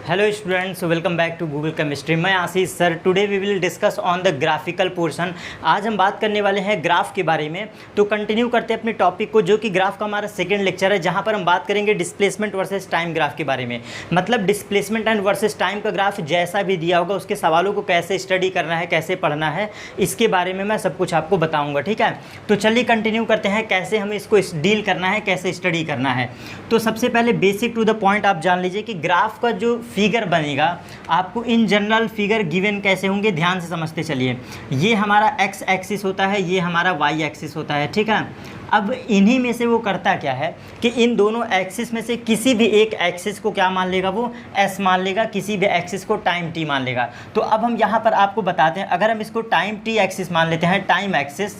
Hello students, welcome back to Google chemistry. मैं Ashish sir. Today we will discuss on the graphical portion. आज हम बात करने वाले हैं ग्राफ के बारे में। तो कंटिन्यू करते हैं अपने टॉपिक को, जो कि ग्राफ का हमारा सेकंड लेक्चर है, जहां पर हम बात करेंगे डिस्प्लेसमेंट वर्सेस टाइम ग्राफ के बारे में। मतलब डिस्प्लेसमेंट एंड वर्सेस टाइम का ग्राफ जैसा भी दिया होगा, उसके सवालों को कैसे स्टडी करना है, कैसे पढ़ना है, इसके बारे में मैं सब कुछ आपको बताऊँगा। ठीक है, तो चलिए कंटिन्यू करते हैं कैसे हमें इसको डील करना है, कैसे स्टडी करना है। तो सबसे पहले बेसिक टू द पॉइंट आप जान लीजिए कि ग्राफ का जो फिगर बनेगा, आपको इन जनरल फिगर गिवन कैसे होंगे, ध्यान से समझते चलिए। ये हमारा एक्स एक्सिस होता है, ये हमारा वाई एक्सिस होता है। ठीक है, अब इन्हीं में से वो करता क्या है कि इन दोनों एक्सिस में से किसी भी एक एक्सिस को क्या मान लेगा, वो एस मान लेगा, किसी भी एक्सिस को टाइम टी मान लेगा। तो अब हम यहाँ पर आपको बताते हैं, अगर हम इसको टाइम टी एक्सिस मान लेते हैं, टाइम एक्सिस,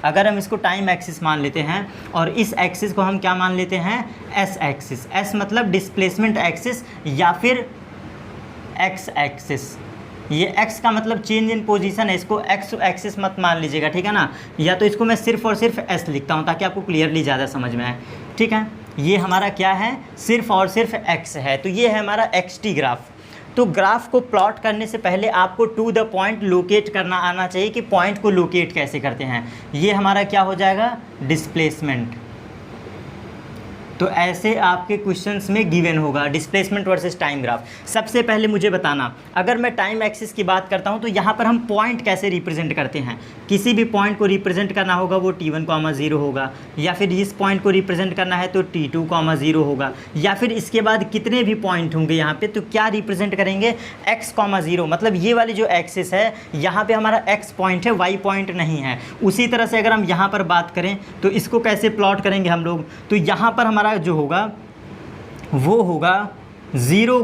अगर हम इसको टाइम एक्सिस मान लेते हैं और इस एक्सिस को हम क्या मान लेते हैं, एस एक्सिस। एस मतलब डिस्प्लेसमेंट एक्सिस या फिर एक्स एक्सिस। ये एक्स का मतलब चेंज इन पोजीशन है, इसको एक्स एक्सिस मत मान लीजिएगा, ठीक है ना। या तो इसको मैं सिर्फ और सिर्फ एस लिखता हूँ ताकि आपको क्लियरली ज़्यादा समझ में आए। ठीक है, ये हमारा क्या है, सिर्फ और सिर्फ एक्स है। तो ये है हमारा एक्स टी ग्राफ। तो ग्राफ को प्लॉट करने से पहले आपको टू द पॉइंट लोकेट करना आना चाहिए कि पॉइंट को लोकेट कैसे करते हैं। ये हमारा क्या हो जाएगा, डिस्प्लेसमेंट। तो ऐसे आपके क्वेश्चंस में गिवन होगा डिस्प्लेसमेंट वर्सेस टाइम ग्राफ। सबसे पहले मुझे बताना, अगर मैं टाइम एक्सिस की बात करता हूं तो यहाँ पर हम पॉइंट कैसे रिप्रेजेंट करते हैं। किसी भी पॉइंट को रिप्रेजेंट करना होगा वो t1, 0 होगा, या फिर इस पॉइंट को रिप्रेजेंट करना है तो t2, 0 होगा, या फिर इसके बाद कितने भी पॉइंट होंगे यहाँ पे तो क्या रिप्रेजेंट करेंगे, x, 0। मतलब ये वाली जो एक्सिस है, यहाँ पे हमारा x पॉइंट है, y पॉइंट नहीं है। उसी तरह से अगर हम यहाँ पर बात करें तो इसको कैसे प्लॉट करेंगे हम लोग, तो यहाँ पर हमारा जो होगा वो होगा 0,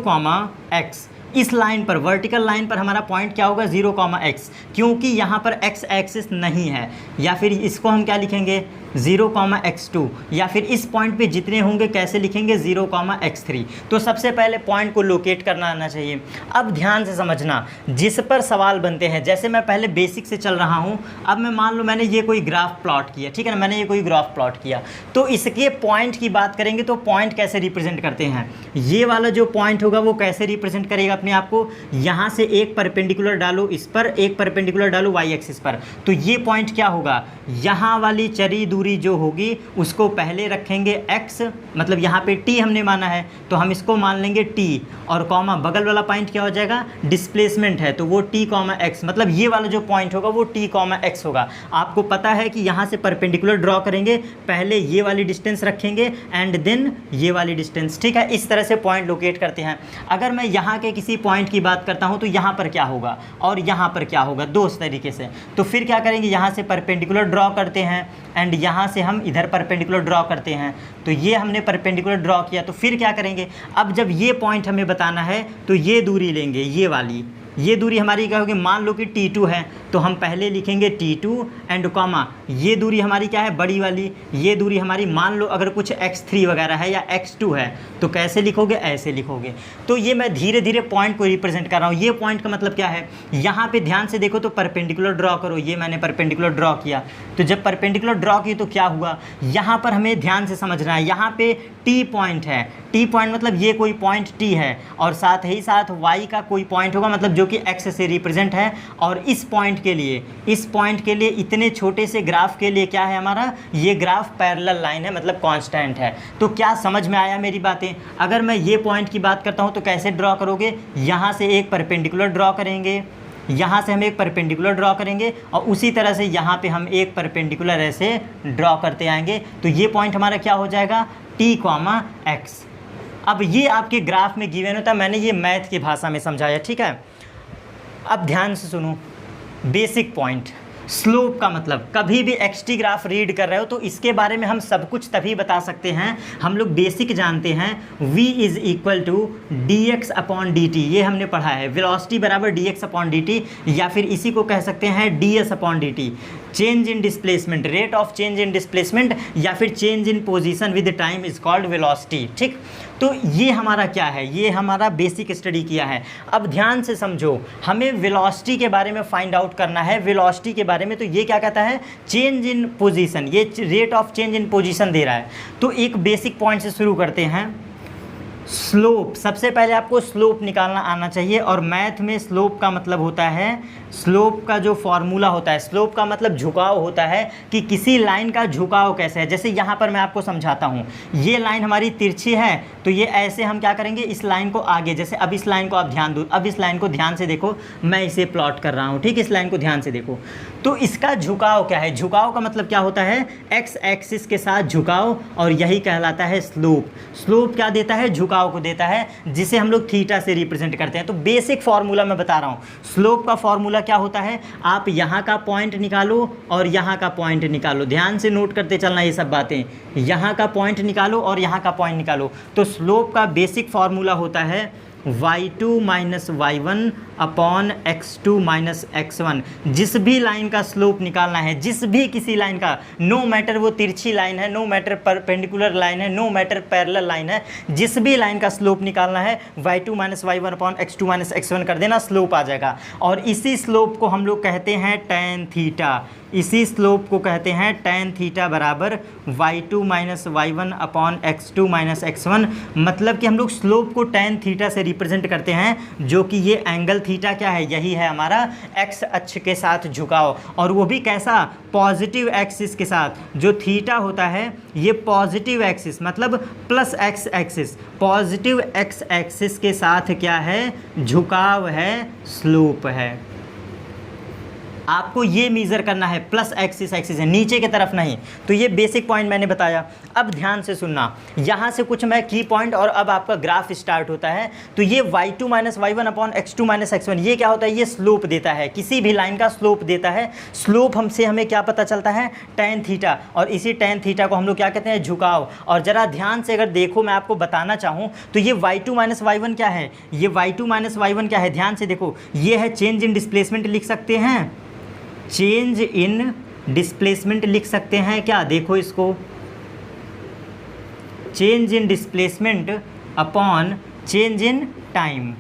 x। इस लाइन पर, वर्टिकल लाइन पर हमारा पॉइंट क्या होगा, 0, x, क्योंकि यहाँ पर x एक्सिस नहीं है। या फिर इसको हम क्या लिखेंगे, 0, x2, या फिर इस पॉइंट पे जितने होंगे कैसे लिखेंगे, 0, x3। तो सबसे पहले पॉइंट को लोकेट करना आना चाहिए। अब ध्यान से समझना, जिस पर सवाल बनते हैं, जैसे मैं पहले बेसिक से चल रहा हूँ। अब मैं मान लो मैंने ये कोई ग्राफ प्लॉट किया, ठीक है ना, मैंने ये कोई ग्राफ प्लॉट किया, तो इसके पॉइंट की बात करेंगे तो पॉइंट कैसे रिप्रेजेंट करते हैं। ये वाला जो पॉइंट होगा वो कैसे रिप्रेजेंट करेगा अपने आप को, यहाँ से एक परपेंडिकुलर डालो इस पर, एक परपेंडिकुलर डालो वाई एक्सिस पर, तो ये पॉइंट क्या होगा, यहाँ वाली चरी दूरी जो होगी उसको पहले रखेंगे x, मतलब यहाँ पे t हमने माना है तो हम इसको मान लेंगे t, और कॉमा बगल वाला पॉइंट क्या हो जाएगा, डिस्प्लेसमेंट है तो वो t, x, मतलब ये वाला जो पॉइंट होगा वो t, x होगा। आपको पता है कि यहाँ से परपेंडिकुलर ड्रॉ करेंगे, पहले ये वाली डिस्टेंस रखेंगे एंड देन ये वाली डिस्टेंस। ठीक है, इस तरह से पॉइंट लोकेट करते हैं। अगर मैं यहाँ के किसी पॉइंट की बात करता हूँ तो यहाँ पर क्या होगा और यहाँ पर क्या होगा, दो तरीके से। तो फिर क्या करेंगे, यहाँ से परपेंडिकुलर ड्रॉ करते हैं एंड यहाँ से हम इधर परपेंडिकुलर ड्रॉ करते हैं। तो ये हमने परपेंडिकुलर ड्रॉ किया, तो फिर क्या करेंगे, अब जब ये पॉइंट हमें बताना है तो ये दूरी लेंगे, ये वाली, ये दूरी हमारी क्या होगी, मान लो कि t2 है तो हम पहले लिखेंगे t2 एंड कॉमा ये दूरी हमारी क्या है, बड़ी वाली, ये दूरी हमारी, मान लो अगर कुछ x3 वगैरह है या x2 है तो कैसे लिखोगे, ऐसे लिखोगे। तो ये मैं धीरे धीरे पॉइंट को रिप्रेजेंट कर रहा हूँ। ये पॉइंट का मतलब क्या है, यहाँ पे ध्यान से देखो तो परपेंडिकुलर ड्रॉ करो, ये मैंने परपेंडिकुलर ड्रॉ किया। तो जब परपेंडिकुलर ड्रॉ की तो क्या हुआ, यहाँ पर हमें ध्यान से समझना है, यहाँ पे t पॉइंट है, t पॉइंट मतलब ये कोई पॉइंट t है, और साथ ही साथ y का कोई पॉइंट होगा, मतलब जो कि x से रिप्रेजेंट है। और इस पॉइंट के लिए, इस पॉइंट के लिए, इतने छोटे से ग्राफ के लिए क्या है हमारा, ये ग्राफ पैरेलल लाइन है, मतलब कांस्टेंट है। तो क्या समझ में आया मेरी बातें। अगर मैं ये पॉइंट की बात करता हूँ तो कैसे ड्रॉ करोगे, यहाँ से एक परपेंडिकुलर ड्रॉ करेंगे, यहाँ से हम एक परपेंडिकुलर ड्रॉ करेंगे, और उसी तरह से यहाँ पे हम एक परपेंडिकुलर ऐसे ड्रॉ करते आएंगे। तो ये पॉइंट हमारा क्या हो जाएगा, t, x। अब ये आपके ग्राफ में गिवन होता है, मैंने ये मैथ की भाषा में समझाया। ठीक है, अब ध्यान से सुनो, बेसिक पॉइंट, स्लोप का मतलब, कभी भी एक्सटी ग्राफ रीड कर रहे हो तो इसके बारे में हम सब कुछ तभी बता सकते हैं, हम लोग बेसिक जानते हैं, v is equal to dx/dt, ये हमने पढ़ा है, वेलोसिटी बराबर dx/dt, या फिर इसी को कह सकते हैं ds/dt, change in displacement, rate of change in displacement, या फिर change in position with time is called velocity. ठीक, तो ये हमारा क्या है, ये हमारा बेसिक स्टडी किया है। अब ध्यान से समझो, हमें वेलोसिटी के बारे में फाइंड आउट करना है, वेलोसिटी के बारे में। तो ये क्या कहता है, चेंज इन पोजीशन, ये rate of change in position दे रहा है। तो एक बेसिक पॉइंट से शुरू करते हैं। स्लोप, सबसे पहले आपको स्लोप निकालना आना चाहिए। और मैथ में स्लोप का मतलब होता है, स्लोप का जो फॉर्मूला होता है, स्लोप का मतलब झुकाव होता है कि किसी लाइन का झुकाव कैसे है। जैसे यहाँ पर मैं आपको समझाता हूँ, ये लाइन हमारी तिरछी है तो ये ऐसे हम क्या करेंगे, इस लाइन को आगे, जैसे अब इस लाइन को आप ध्यान दो, अब इस लाइन को ध्यान से देखो, मैं इसे प्लॉट कर रहा हूँ, ठीक, इस लाइन को ध्यान से देखो। तो इसका झुकाव क्या है, झुकाव का मतलब क्या होता है, एक्स एक्सिस के साथ झुकाव, और यही कहलाता है स्लोप। स्लोप क्या देता है, झुकाव को देता है, जिसे हम लोग थीटा से रिप्रेजेंट करते हैं। तो बेसिक फार्मूला मैं बता रहा हूँ, स्लोप का फार्मूला क्या होता है, आप यहाँ का पॉइंट निकालो और यहाँ का पॉइंट निकालो, ध्यान से नोट करते चलना ये सब बातें, यहाँ का पॉइंट निकालो और यहाँ का पॉइंट निकालो। तो स्लोप का बेसिक फार्मूला होता है y2 minus y1 upon x2 minus x1। जिस भी लाइन का स्लोप निकालना है, जिस भी किसी लाइन का, नो मैटर वो तिरछी लाइन है, नो मैटर परपेंडिकुलर लाइन है, नो मैटर पैरेलल लाइन है, जिस भी लाइन का स्लोप निकालना है y2 minus y1 upon x2 minus x1 कर देना, स्लोप आ जाएगा। और इसी स्लोप को हम लोग कहते हैं tan थीटा, इसी स्लोप को कहते हैं tan थीटा बराबर y2 minus y1 upon x2 minus x1। मतलब कि हम लोग स्लोप को tan थीटा से रिप्रेजेंट करते हैं, जो कि ये एंगल थीटा क्या है, यही है हमारा x अक्ष के साथ झुकाव, और वो भी कैसा, पॉजिटिव एक्सिस के साथ। जो थीटा होता है ये पॉजिटिव एक्सिस मतलब plus x axis, positive x axis के साथ क्या है, झुकाव है, स्लोप है। आपको ये मेज़र करना है, प्लस एक्सिस एक्सिस है, नीचे की तरफ नहीं। तो ये बेसिक पॉइंट मैंने बताया। अब ध्यान से सुनना, यहाँ से कुछ मैं की पॉइंट, और अब आपका ग्राफ स्टार्ट होता है। तो ये y2 minus y1 upon x2 minus x1, ये क्या होता है, ये स्लोप देता है, किसी भी लाइन का स्लोप देता है। स्लोप हमसे हमें क्या पता चलता है, tan थीटा, और इसी tan थीटा को हम लोग क्या कहते हैं, झुकाव। और ज़रा ध्यान से अगर देखो, मैं आपको बताना चाहूँ तो ये y2 माइनस y1 क्या है, ये y2 माइनस y1 क्या है, ध्यान से देखो, ये है चेंज इन डिस्प्लेसमेंट, लिख सकते हैं, चेंज इन डिस्प्लेसमेंट लिख सकते हैं क्या, देखो इसको, change in displacement upon change in time,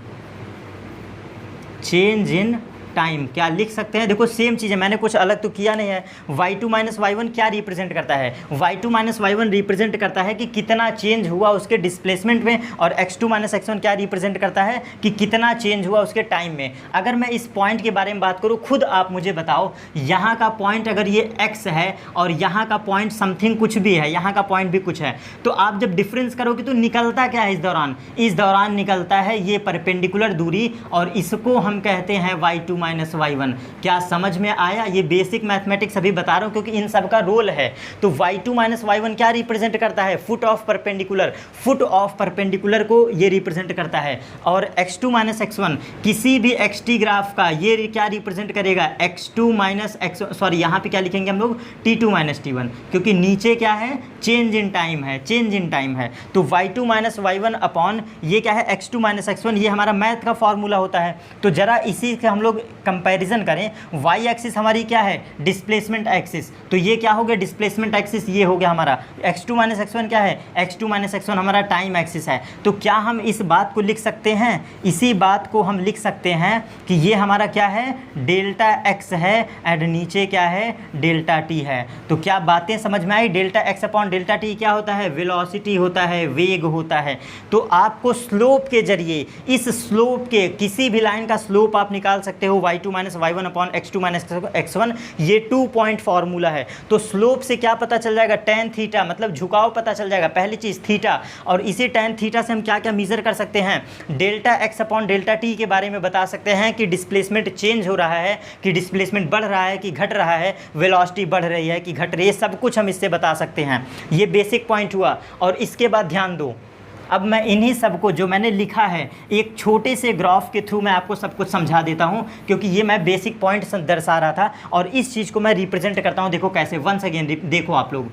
change in time क्या लिख सकते हैं। देखो सेम चीज़ है, मैंने कुछ अलग तो किया नहीं है। y2 माइनस y1 क्या रिप्रेजेंट करता है, y2 माइनस y1 रिप्रेजेंट करता है कि कितना चेंज हुआ उसके डिस्प्लेसमेंट में, और x2 माइनस x1 क्या रिप्रेजेंट करता है कि कितना चेंज हुआ उसके टाइम में। अगर मैं इस पॉइंट के बारे में बात करूँ, खुद आप मुझे बताओ, यहाँ का पॉइंट अगर ये x है और यहाँ का पॉइंट समथिंग कुछ भी है, यहाँ का पॉइंट भी कुछ है, तो आप जब डिफरेंस करोगे तो निकलता क्या है इस दौरान निकलता है ये परपेंडिकुलर दूरी, और इसको हम कहते हैं y2 माइनस y1। क्या समझ में आया, ये बेसिक मैथमेटिक्स अभी बता रहा हूँ क्योंकि इन सब का रोल है। तो y2 माइनस y1 क्या रिप्रेजेंट करता है, foot of perpendicular, foot of perpendicular को ये रिप्रेजेंट करता है। और x2 माइनस x1 किसी भी xt ग्राफ का ये क्या रिप्रेजेंट करेगा, x2 माइनस x, सॉरी यहाँ पे क्या लिखेंगे हम लोग, t2 माइनस t1, क्योंकि नीचे क्या है, चेंज इन टाइम है, चेंज इन टाइम है। तो y2 माइनस y1 अपॉन ये क्या है, x2 माइनस x1, ये हमारा मैथ का फॉर्मूला होता है। तो ज़रा इसी से हम लोग कंपैरिजन करें, y एक्सिस हमारी क्या है, डिस्प्लेसमेंट एक्सिस, तो ये क्या हो गया, डिस्प्लेसमेंट एक्सिस ये हो गया हमारा। x2 माइनस x1 क्या है, x2 माइनस x1 हमारा टाइम एक्सिस है। तो क्या हम इस बात को लिख सकते हैं, इसी बात को हम लिख सकते हैं कि ये हमारा क्या है, डेल्टा x है, एंड नीचे क्या है, डेल्टा t है। तो क्या बातें समझ में आई, delta x upon delta t क्या होता है, वेलोसिटी होता है, वेग होता है। तो आपको स्लोप के जरिए, इस स्लोप के किसी भी लाइन का स्लोप आप निकाल सकते हो, y2 minus y1 upon x2 minus x1, ये 2 पॉइंट फार्मूला है। तो स्लोप से क्या पता चल जाएगा, tan थीटा मतलब झुकाव पता चल जाएगा, पहली चीज़ थीटा, और इसी tan थीटा से हम क्या क्या मेजर कर सकते हैं, delta x upon delta t के बारे में बता सकते हैं कि डिस्प्लेसमेंट चेंज हो रहा है, कि डिस्प्लेसमेंट बढ़ रहा है कि घट रहा है, वेलोसिटी बढ़ रही है कि घट रही है, सब कुछ हम इससे बता सकते हैं। ये बेसिक पॉइंट हुआ। और इसके बाद ध्यान दो, अब मैं इन्हीं सब को जो मैंने लिखा है एक छोटे से ग्राफ के थ्रू मैं आपको सब कुछ समझा देता हूं, क्योंकि ये मैं बेसिक पॉइंट दर्शा रहा था और इस चीज़ को मैं रिप्रेजेंट करता हूं। देखो कैसे, वंस अगेन देखो आप लोग।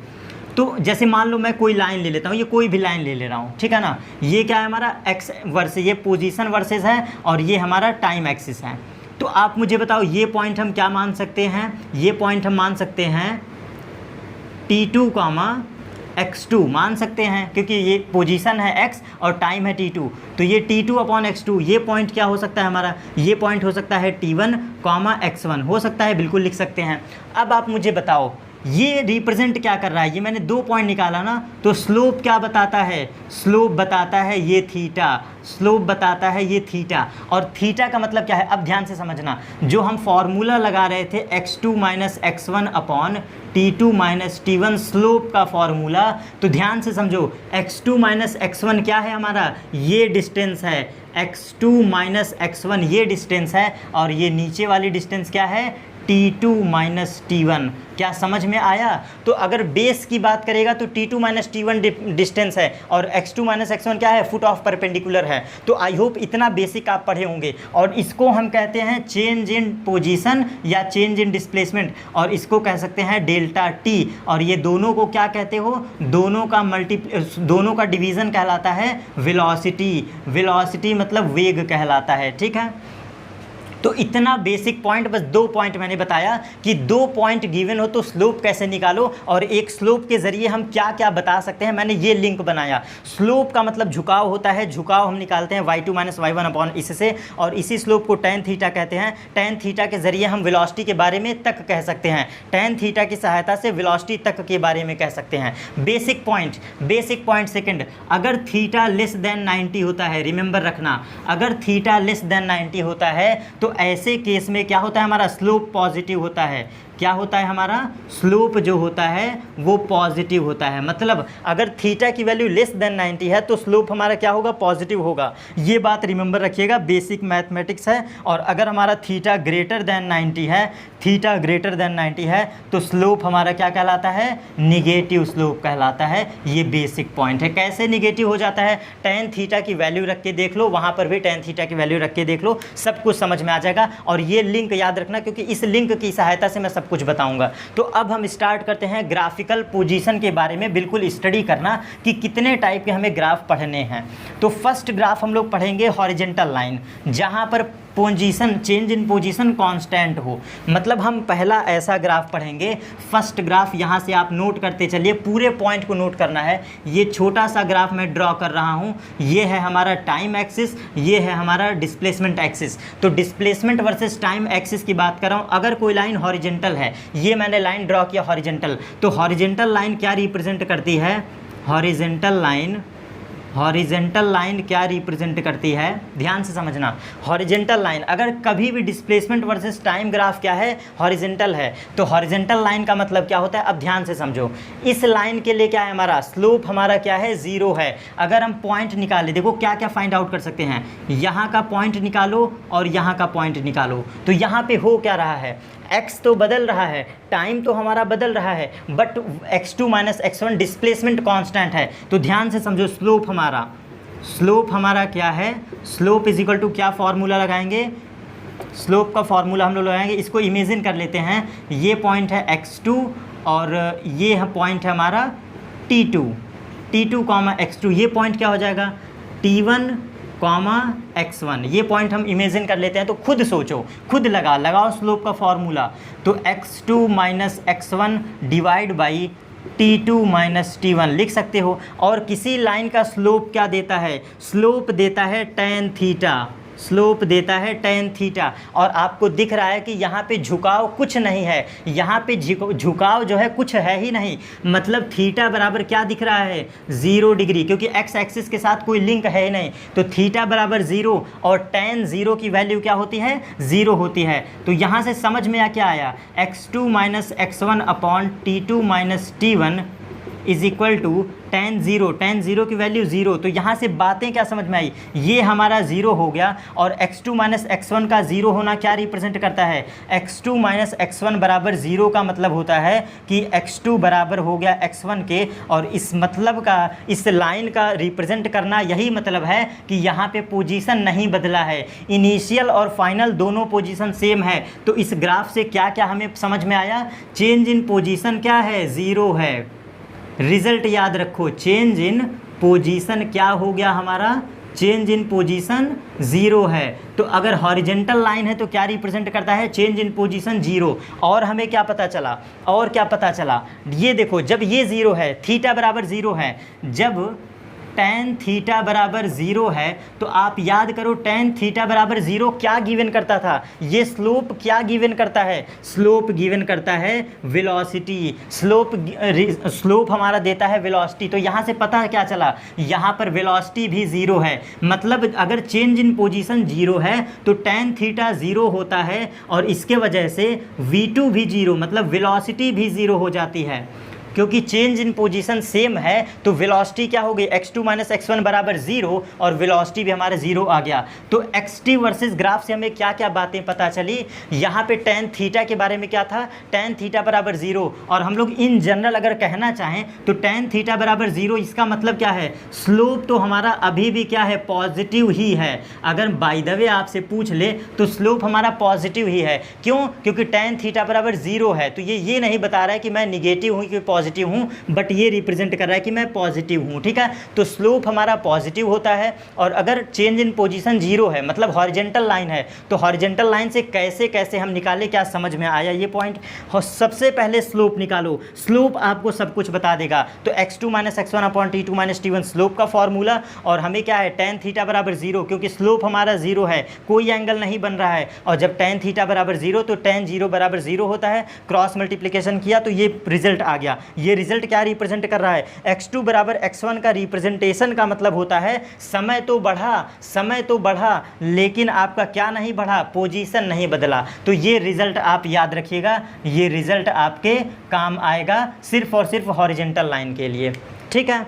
तो जैसे मान लो मैं कोई लाइन ले लेता हूँ, ये कोई भी लाइन ले रहा हूँ, ठीक है ना, ये क्या है हमारा एक्स वर्सेस, ये पोजीशन वर्सेस है, और ये हमारा टाइम एक्सिस है। तो आप मुझे बताओ ये पॉइंट हम क्या मान सकते हैं, ये पॉइंट हम मान सकते हैं t2 x2 मान सकते हैं, क्योंकि ये पोजीशन है x और टाइम है t2, तो ये t2 अपॉन x2, ये पॉइंट क्या हो सकता है हमारा, ये पॉइंट हो सकता है t1 x1 हो सकता है, बिल्कुल लिख सकते हैं। अब आप मुझे बताओ ये रिप्रेजेंट क्या कर रहा है, ये मैंने 2 पॉइंट निकाला ना, तो स्लोप क्या बताता है, स्लोप बताता है ये थीटा, स्लोप बताता है ये थीटा। और थीटा का मतलब क्या है, अब ध्यान से समझना, जो हम फॉर्मूला लगा रहे थे x2 minus x1 upon t2 minus t1 slope का फॉर्मूला, तो ध्यान से समझो, x2 माइनस x1 क्या है हमारा, ये डिस्टेंस है, x2 माइनस x1 ये डिस्टेंस है, और ये नीचे वाली डिस्टेंस क्या है, T2 माइनस T1। क्या समझ में आया? तो अगर बेस की बात करेगा तो T2 माइनस T1 डिस्टेंस है, और x2 माइनस x1 क्या है, फुट ऑफ परपेंडिकुलर है। तो आई होप इतना बेसिक आप पढ़े होंगे, और इसको हम कहते हैं चेंज इन पोजीशन या चेंज इन डिस्प्लेसमेंट, और इसको कह सकते हैं डेल्टा टी। और ये दोनों को क्या कहते हो, दोनों का डिवीज़न कहलाता है वेलोसिटी। वेलोसिटी मतलब वेग कहलाता है, ठीक है। तो इतना बेसिक पॉइंट, बस 2 पॉइंट मैंने बताया कि 2 पॉइंट गिवन हो तो स्लोप कैसे निकालो, और एक स्लोप के ज़रिए हम क्या क्या बता सकते हैं, मैंने ये लिंक बनाया। स्लोप का मतलब झुकाव होता है, झुकाव हम निकालते हैं y2 माइनस y1 अपॉन इससे, और इसी स्लोप को tan थीटा कहते हैं। tan थीटा के ज़रिए हम वेलोसिटी के बारे में तक कह सकते हैं, tan थीटा की सहायता से वेलोसिटी तक के बारे में कह सकते हैं। बेसिक पॉइंट सेकंड, अगर थीटा लेस देन 90 होता है, रिमेंबर रखना, अगर थीटा लेस देन 90 होता है तो ऐसे केस में क्या होता है, हमारा स्लोप पॉजिटिव होता है। क्या होता है, हमारा स्लोप जो होता है वो पॉजिटिव होता है। मतलब अगर थीटा की वैल्यू लेस देन 90 है तो स्लोप हमारा क्या होगा, पॉजिटिव होगा। ये बात रिमेंबर रखिएगा, बेसिक मैथमेटिक्स है। और अगर हमारा थीटा ग्रेटर देन 90 है, थीटा ग्रेटर देन 90 है, तो स्लोप हमारा क्या कहलाता है, निगेटिव स्लोप कहलाता है। ये बेसिक पॉइंट है। कैसे निगेटिव हो जाता है, tan थीटा की वैल्यू रख के देख लो, वहाँ पर भी tan थीटा की वैल्यू रख के देख लो, सब कुछ समझ में आ जाएगा। और ये लिंक याद रखना, क्योंकि इस लिंक की सहायता से मैं सब कुछ बताऊंगा। तो अब हम स्टार्ट करते हैं ग्राफिकल पोजीशन के बारे में। बिल्कुल स्टडी करना कि कितने टाइप के हमें ग्राफ पढ़ने हैं। तो फर्स्ट ग्राफ हम लोग पढ़ेंगे हॉरिजेंटल लाइन, जहां पर position, change in position constant हो। मतलब हम पहला ऐसा ग्राफ पढ़ेंगे, फर्स्ट ग्राफ, यहाँ से आप नोट करते चलिए, पूरे पॉइंट को नोट करना है। ये छोटा सा ग्राफ मैं ड्रॉ कर रहा हूँ, ये है हमारा टाइम एक्सिस, ये है हमारा डिस्प्लेसमेंट एक्सिस। तो डिस्प्लेसमेंट वर्सेस टाइम एक्सिस की बात कर रहा हूँ। अगर कोई लाइन हॉरिजेंटल है, ये मैंने लाइन ड्रॉ किया हॉरिजेंटल, तो हॉरिजेंटल लाइन क्या रिप्रेजेंट करती है, हॉरिजेंटल लाइन क्या रिप्रेजेंट करती है, ध्यान से समझना। हॉरिजेंटल लाइन, अगर कभी भी डिस्प्लेसमेंट वर्सेस टाइम ग्राफ क्या है, हॉरिजेंटल है, तो हॉरिजेंटल लाइन का मतलब क्या होता है, अब ध्यान से समझो। इस लाइन के लिए क्या है, हमारा स्लोप हमारा क्या है, 0 है। अगर हम पॉइंट निकालें, देखो क्या क्या फाइंड आउट कर सकते हैं, यहाँ का पॉइंट निकालो और यहाँ का पॉइंट निकालो। तो यहाँ पे हो क्या रहा है, x तो बदल रहा है, टाइम तो हमारा बदल रहा है, but x2 minus x1 displacement constant है। तो ध्यान से समझो, स्लोप हमारा क्या है, स्लोप इज इक्वल टू क्या फॉर्मूला लगाएंगे, स्लोप का फॉर्मूला हम लोग लगाएंगे। इसको इमेजिन कर लेते हैं, ये पॉइंट है x2 और ये पॉइंट है हमारा t2 कॉमा x2। ये पॉइंट क्या हो जाएगा, t1 कॉमा x1। ये पॉइंट हम इमेजिन कर लेते हैं। तो खुद सोचो, खुद लगाओ स्लोप का फॉर्मूला। तो x2 minus x1 divide by t2 minus t1 लिख सकते हो। और किसी लाइन का स्लोप क्या देता है, स्लोप देता है tan थीटा, स्लोप देता है tan थीटा। और आपको दिख रहा है कि यहाँ पे झुकाव कुछ नहीं है, यहाँ पे झुकाव जो है कुछ है ही नहीं। मतलब थीटा बराबर क्या दिख रहा है, 0 डिग्री, क्योंकि x एक्सिस के साथ कोई लिंक है ही नहीं। तो थीटा बराबर 0 और tan 0 की वैल्यू क्या होती है, 0 होती है। तो यहाँ से समझ में क्या आया, x2 minus x1 upon t2 minus t1 is equal to tan 0 की वैल्यू 0। तो यहाँ से बातें क्या समझ में आई, ये हमारा 0 हो गया। और x2 माइनस x1 का 0 होना क्या रिप्रेजेंट करता है, x2 माइनस x1 बराबर 0 का मतलब होता है कि x2 बराबर हो गया x1 के। और इस मतलब का, इस लाइन का रिप्रेजेंट करना यही मतलब है कि यहाँ पे पोजीशन नहीं बदला है, इनिशियल और फाइनल दोनों पोजीशन सेम है। तो इस ग्राफ से क्या क्या हमें समझ में आया, चेंज इन पोजीशन क्या है, 0 है। रिजल्ट याद रखो, चेंज इन पोजीशन क्या हो गया हमारा, चेंज इन पोजीशन 0 है। तो अगर हॉरिजेंटल लाइन है तो क्या रिप्रेजेंट करता है, चेंज इन पोजीशन 0। और हमें क्या पता चला, ये देखो, जब ये 0 है, थीटा बराबर 0 है, जब tan थीटा बराबर 0 है, तो आप याद करो tan थीटा बराबर 0 क्या गिवन करता था, ये स्लोप क्या गिवन करता है, स्लोप गिवन करता है वेलोसिटी, स्लोप हमारा देता है वेलोसिटी। तो यहाँ से पता है क्या चला, यहाँ पर वेलोसिटी भी 0 है, मतलब अगर चेंज इन पोजीशन 0 है तो tan थीटा 0 होता है, और इसके वजह से v2 भी 0, मतलब वेलोसिटी भी 0 हो जाती है। क्योंकि चेंज इन पोजीशन सेम है तो वेलोसिटी क्या हो गई, x2 माइनस x1 बराबर 0, और वेलोसिटी भी हमारे 0 आ गया। तो xt वर्सेस ग्राफ से हमें क्या क्या बातें पता चली, यहाँ पे tan थीटा के बारे में क्या था, tan थीटा बराबर 0, और हम लोग इन जनरल अगर कहना चाहें तो tan थीटा बराबर 0, इसका मतलब क्या है, स्लोप तो हमारा अभी भी क्या है, पॉजिटिव ही है। अगर बाय द वे आपसे पूछ ले तो स्लोप हमारा पॉजिटिव ही है। क्यों, क्योंकि tan थीटा बराबर 0 है, तो ये नहीं बता रहा है कि मैं निगेटिव हूँ कि पॉजिटिव हूँ, बट ये रिप्रेजेंट कर रहा है कि मैं पॉजिटिव हूँ। ठीक है, तो स्लोप हमारा पॉजिटिव होता है, और अगर चेंज इन पोजीशन 0 है, मतलब हॉरिजेंटल लाइन है, तो हॉरिजेंटल लाइन से कैसे कैसे हम निकाले, क्या समझ में आया ये पॉइंट। सबसे पहले स्लोप निकालो, स्लोप आपको सब कुछ बता देगा। तो x2 minus x1 upon t2 minus t1 slope का फॉर्मूला, और हमें क्या है, tan थीटा बराबर 0, क्योंकि स्लोप हमारा 0 है, कोई एंगल नहीं बन रहा है, और जब tan थीटा बराबर 0 तो tan 0 बराबर 0 होता है, क्रॉस मल्टीप्लिकेशन किया तो ये रिजल्ट आ गया। ये रिजल्ट क्या रिप्रेजेंट कर रहा है, x2 बराबर x1 का रिप्रेजेंटेशन का मतलब होता है समय तो बढ़ा लेकिन आपका क्या नहीं बढ़ा, पोजीशन नहीं बदला। तो ये रिजल्ट आप याद रखिएगा, ये रिजल्ट आपके काम आएगा सिर्फ और सिर्फ हॉरिजेंटल लाइन के लिए। ठीक है,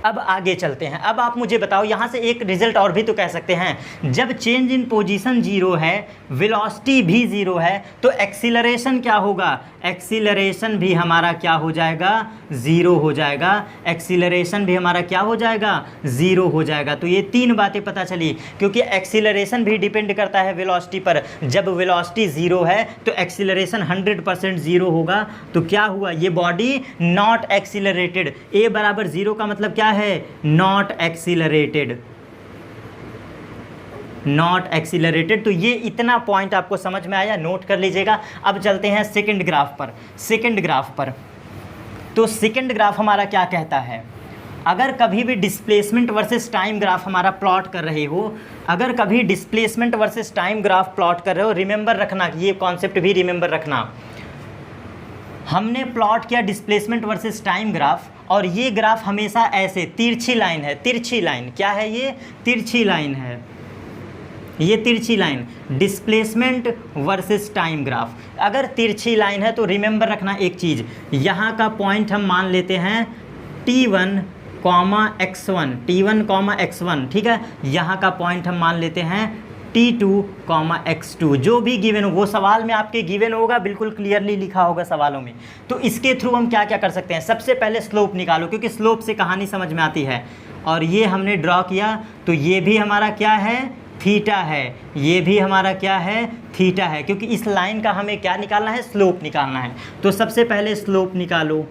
अब आगे चलते हैं। अब आप मुझे बताओ, यहाँ से एक रिजल्ट और भी तो कह सकते हैं, जब चेंज इन पोजीशन 0 है, वेलोसिटी भी 0 है, तो एक्सीलरेशन क्या होगा, एक्सीलरेशन भी हमारा क्या हो जाएगा, 0 हो जाएगा। एक्सीलरेशन भी हमारा क्या हो जाएगा, 0 हो जाएगा। तो ये 3 बातें पता चली, क्योंकि एक्सीलरेशन भी डिपेंड करता है वेलोसिटी पर। जब वेलोसिटी 0 है तो एक्सीलरेशन 100% 0 होगा। तो क्या हुआ, ये बॉडी नॉट एक्सीलरेटेड, ए बराबर 0 का मतलब क्या है, नॉट एक्सीलरेटेड, नॉट एक्सीलरेटेड। तो ये इतना पॉइंट आपको समझ में आया, नोट कर लीजिएगा। अब चलते हैं सेकंड ग्राफ पर। तो सेकंड ग्राफ हमारा क्या कहता है, अगर कभी भी डिस्प्लेसमेंट वर्सेस टाइम ग्राफ हमारा प्लॉट कर रहे हो, अगर कभी displacement versus time graph plot कर रहे हो, रिमेंबर रखना, ये कॉन्सेप्ट भी रिमेंबर रखना, हमने प्लॉट किया डिस्प्लेसमेंट वर्सेस टाइम ग्राफ, और ये ग्राफ हमेशा ऐसे तिरछी लाइन है, तिरछी लाइन क्या है, ये तिरछी लाइन है, ये तिरछी line displacement versus time graph. अगर तिरछी लाइन है तो रिमेंबर रखना एक चीज़, यहाँ का पॉइंट हम मान लेते हैं t1, x1, ठीक है, यहाँ का पॉइंट हम मान लेते हैं t2, x2, जो भी गिवन हो, वो सवाल में आपके गिवन होगा, बिल्कुल क्लियरली लिखा होगा सवालों में। तो इसके थ्रू हम क्या क्या कर सकते हैं, सबसे पहले स्लोप निकालो, क्योंकि स्लोप से कहानी समझ में आती है। और ये हमने ड्रॉ किया, तो ये भी हमारा क्या है, थीटा है, ये भी हमारा क्या है, थीटा है, क्योंकि इस लाइन का हमें क्या निकालना है, स्लोप निकालना है। तो सबसे पहले स्लोप निकालो,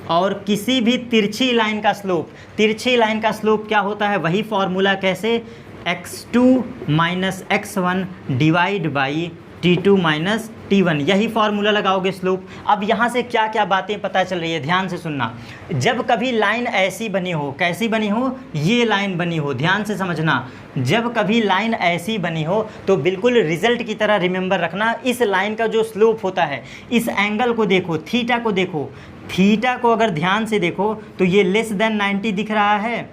और किसी भी तिरछी लाइन का स्लोप, तिरछी लाइन का स्लोप क्या होता है, वही फॉर्मूला, कैसे, x2 minus x1 divide by t2 minus t1, यही फॉर्मूला लगाओगे स्लोप। अब यहाँ से क्या क्या बातें पता चल रही है, ध्यान से सुनना। जब कभी लाइन ऐसी बनी हो, कैसी बनी हो, ये लाइन बनी हो, ध्यान से समझना, जब कभी लाइन ऐसी बनी हो तो बिल्कुल रिजल्ट की तरह रिमेंबर रखना, इस लाइन का जो स्लोप होता है, इस एंगल को देखो, थीटा को देखो, थीटा को अगर ध्यान से देखो तो ये लेस देन 90 दिख रहा है।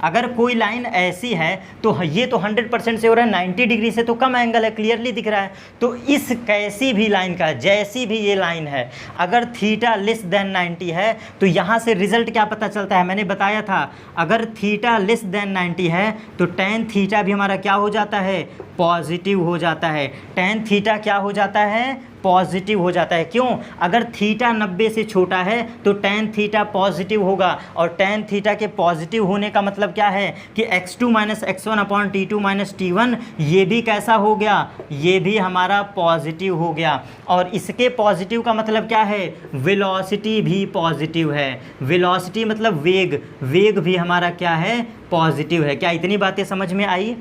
अगर कोई लाइन ऐसी है तो ये तो 100% से हो रहा है, 90 डिग्री से तो कम एंगल है, क्लियरली दिख रहा है। तो इस कैसी भी लाइन का, जैसी भी ये लाइन है, अगर थीटा लेस देन 90 है तो यहाँ से रिजल्ट क्या पता चलता है, मैंने बताया था, अगर थीटा लेस देन 90 है तो tan थीटा भी हमारा क्या हो जाता है, पॉजिटिव हो जाता है। tan थीटा क्या हो जाता है, पॉजिटिव हो जाता है। क्यों, अगर थीटा 90 से छोटा है तो tan थीटा पॉजिटिव होगा, और tan थीटा के पॉजिटिव होने का मतलब क्या है कि x2 minus x1 upon t2 minus t1, ये भी कैसा हो गया, ये भी हमारा पॉजिटिव हो गया। और इसके पॉजिटिव का मतलब क्या है, वेलोसिटी भी पॉजिटिव है, वेलोसिटी मतलब वेग, वेग भी हमारा क्या है, पॉजिटिव है। क्या इतनी बातें समझ में आई।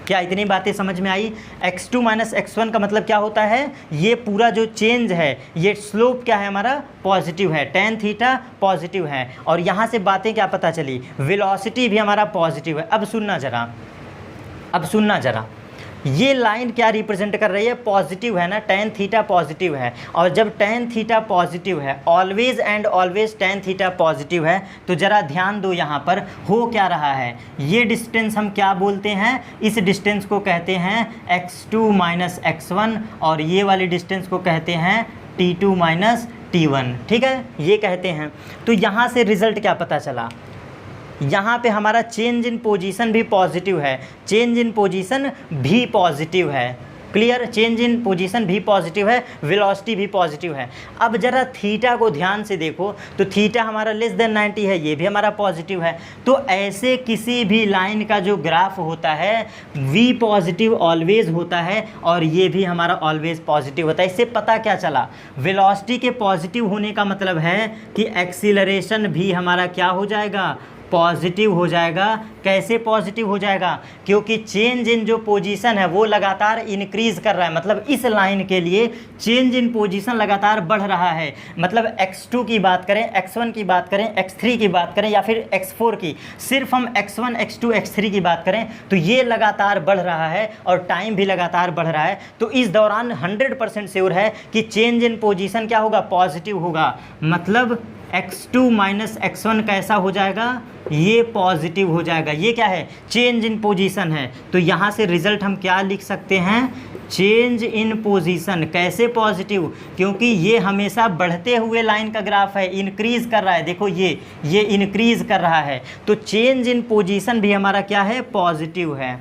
क्या इतनी बातें समझ में आई? x2 माइनस x1 का मतलब क्या होता है, ये पूरा जो चेंज है ये स्लोप क्या है हमारा, पॉजिटिव है, tan थीटा पॉजिटिव है। और यहाँ से बातें क्या पता चली, वेलोसिटी भी हमारा पॉजिटिव है। अब सुनना जरा, ये लाइन क्या रिप्रेजेंट कर रही है, पॉजिटिव है ना, tan थीटा पॉजिटिव है। और जब tan थीटा पॉजिटिव है, always and always tan theta positive है, तो ज़रा ध्यान दो यहाँ पर हो क्या रहा है। ये डिस्टेंस हम क्या बोलते हैं, इस डिस्टेंस को कहते हैं x2 माइनस x1 और ये वाली डिस्टेंस को कहते हैं t2 माइनस t1। ठीक है, ये कहते हैं। तो यहाँ से रिज़ल्ट क्या पता चला, यहाँ पे हमारा चेंज इन पोजीशन भी पॉजिटिव है, चेंज इन पोजीशन भी पॉजिटिव है। क्लियर, चेंज इन पोजीशन भी पॉजिटिव है, वेलोसिटी भी पॉजिटिव है। अब ज़रा थीटा को ध्यान से देखो, तो थीटा हमारा लेस देन 90 है, ये भी हमारा पॉजिटिव है। तो ऐसे किसी भी लाइन का जो ग्राफ होता है वी पॉजिटिव ऑलवेज होता है और ये भी हमारा ऑलवेज पॉजिटिव होता है। इससे पता क्या चला, वेलोसिटी के पॉजिटिव होने का मतलब है कि एक्सीलरेशन भी हमारा क्या हो जाएगा, पॉजिटिव हो जाएगा। कैसे पॉजिटिव हो जाएगा, क्योंकि चेंज इन जो पोजीशन है वो लगातार इंक्रीज़ कर रहा है। मतलब इस लाइन के लिए चेंज इन पोजीशन लगातार बढ़ रहा है। मतलब x2 की बात करें, x1 की बात करें, x3 की बात करें या फिर x4 की, सिर्फ हम x1, x2, x3 की बात करें तो ये लगातार बढ़ रहा है और टाइम भी लगातार बढ़ रहा है। तो इस दौरान 100% श्योर है कि चेंज इन पोजीशन क्या होगा, पॉजिटिव होगा। मतलब x2 माइनस x1 कैसा हो जाएगा, ये पॉजिटिव हो जाएगा। ये क्या है, चेंज इन पोजीशन है। तो यहाँ से रिज़ल्ट हम क्या लिख सकते हैं, चेंज इन पोजीशन। कैसे पॉजिटिव, क्योंकि ये हमेशा बढ़ते हुए लाइन का ग्राफ है, इंक्रीज़ कर रहा है। देखो ये इंक्रीज़ कर रहा है, तो चेंज इन पोजीशन भी हमारा क्या है, पॉजिटिव है।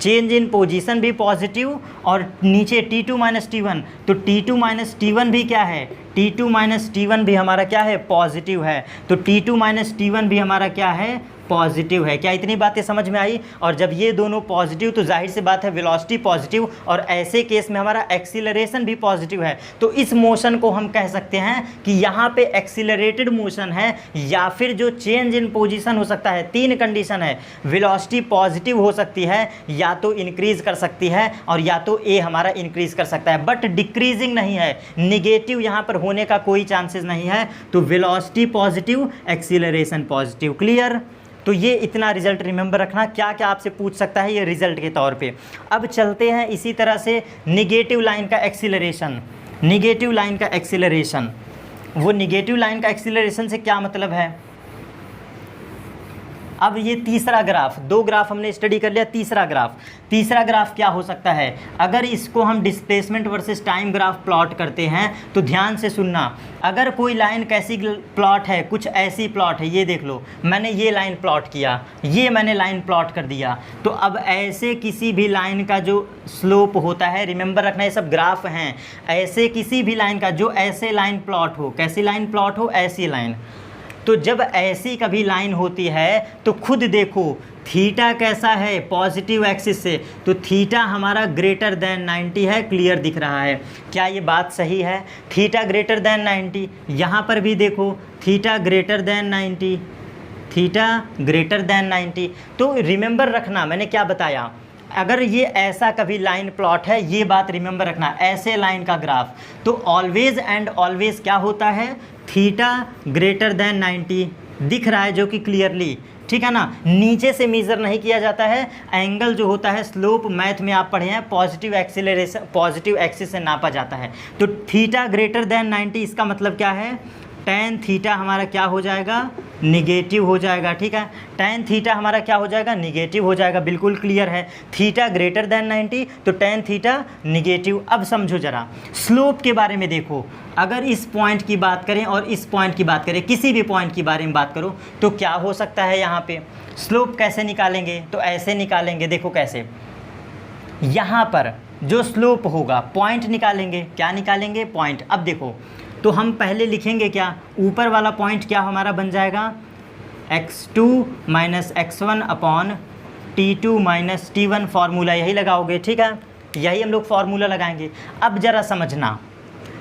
चेंज इन पोजीशन भी पॉजिटिव और नीचे T2 माइनस T1, तो T2 माइनस T1 भी क्या है, T2 माइनस T1 भी हमारा क्या है, पॉजिटिव है। तो T2 माइनस T1 भी हमारा क्या है, पॉजिटिव है। क्या इतनी बातें समझ में आई? और जब ये दोनों पॉजिटिव तो जाहिर सी बात है वेलोसिटी पॉजिटिव और ऐसे केस में हमारा एक्सीलरेशन भी पॉजिटिव है। तो इस मोशन को हम कह सकते हैं कि यहाँ पे एक्सीलरेटेड मोशन है या फिर जो चेंज इन पोजीशन हो सकता है। तीन कंडीशन है, वेलोसिटी पॉजिटिव हो सकती है, या तो इंक्रीज़ कर सकती है और या तो ए हमारा इंक्रीज़ कर सकता है, बट डिक्रीजिंग नहीं है, निगेटिव यहाँ पर होने का कोई चांसेस नहीं है। तो velocity positive, acceleration positive. Clear? तो ये इतना रिजल्ट रिमेंबर रखना। क्या क्या आपसे पूछ सकता है ये रिजल्ट के तौर पे। अब चलते हैं इसी तरह से निगेटिव लाइन का एक्सीलरेशन। निगेटिव लाइन का एक्सीलरेशन, वो निगेटिव लाइन का एक्सीलरेशन से क्या मतलब है। अब ये तीसरा ग्राफ, दो ग्राफ हमने स्टडी कर लिया, तीसरा ग्राफ क्या हो सकता है। अगर इसको हम displacement versus time graph plot करते हैं तो ध्यान से सुनना। अगर कोई लाइन कैसी प्लॉट है, कुछ ऐसी प्लॉट है, ये देख लो, मैंने ये लाइन प्लॉट किया, ये मैंने लाइन प्लॉट कर दिया। तो अब ऐसे किसी भी लाइन का जो स्लोप होता है, रिमेंबर रखना ये सब ग्राफ हैं, ऐसे किसी भी लाइन का जो ऐसे लाइन प्लॉट हो, कैसी लाइन प्लॉट हो, ऐसी लाइन। तो जब ऐसी कभी लाइन होती है तो खुद देखो थीटा कैसा है, पॉजिटिव एक्सिस से, तो थीटा हमारा ग्रेटर देन 90 है। क्लियर दिख रहा है? क्या ये बात सही है? थीटा ग्रेटर देन 90, यहाँ पर भी देखो theta greater than 90, theta greater than 90। तो रिमेंबर रखना मैंने क्या बताया, अगर ये ऐसा कभी लाइन प्लॉट है, ये बात रिमेंबर रखना, ऐसे लाइन का ग्राफ, तो ऑलवेज एंड ऑलवेज क्या होता है, थीटा ग्रेटर देन 90 दिख रहा है, जो कि क्लियरली, ठीक है ना, नीचे से मेज़र नहीं किया जाता है। एंगल जो होता है, स्लोप मैथ में आप पढ़े हैं, पॉजिटिव एक्सीलरेशन, पॉजिटिव एक्सिस से नापा जाता है। तो थीटा ग्रेटर देन 90 इसका मतलब क्या है, tan थीटा हमारा क्या हो जाएगा, निगेटिव हो जाएगा। ठीक है, tan थीटा हमारा क्या हो जाएगा, निगेटिव हो जाएगा। बिल्कुल क्लियर है, थीटा ग्रेटर देन 90 तो tan थीटा निगेटिव। अब समझो ज़रा स्लोप के बारे में देखो, अगर इस पॉइंट की बात करें और इस पॉइंट की बात करें, किसी भी पॉइंट के बारे में बात करो, तो क्या हो सकता है यहाँ पे स्लोप कैसे निकालेंगे, तो ऐसे निकालेंगे। देखो कैसे, यहाँ पर जो स्लोप होगा पॉइंट निकालेंगे। क्या निकालेंगे, पॉइंट। अब देखो तो हम पहले लिखेंगे क्या, ऊपर वाला पॉइंट क्या हमारा बन जाएगा, x2 minus x1 upon T2 minus T1। Formula यही लगाओगे, ठीक है, यही हम लोग फार्मूला लगाएंगे। अब ज़रा समझना,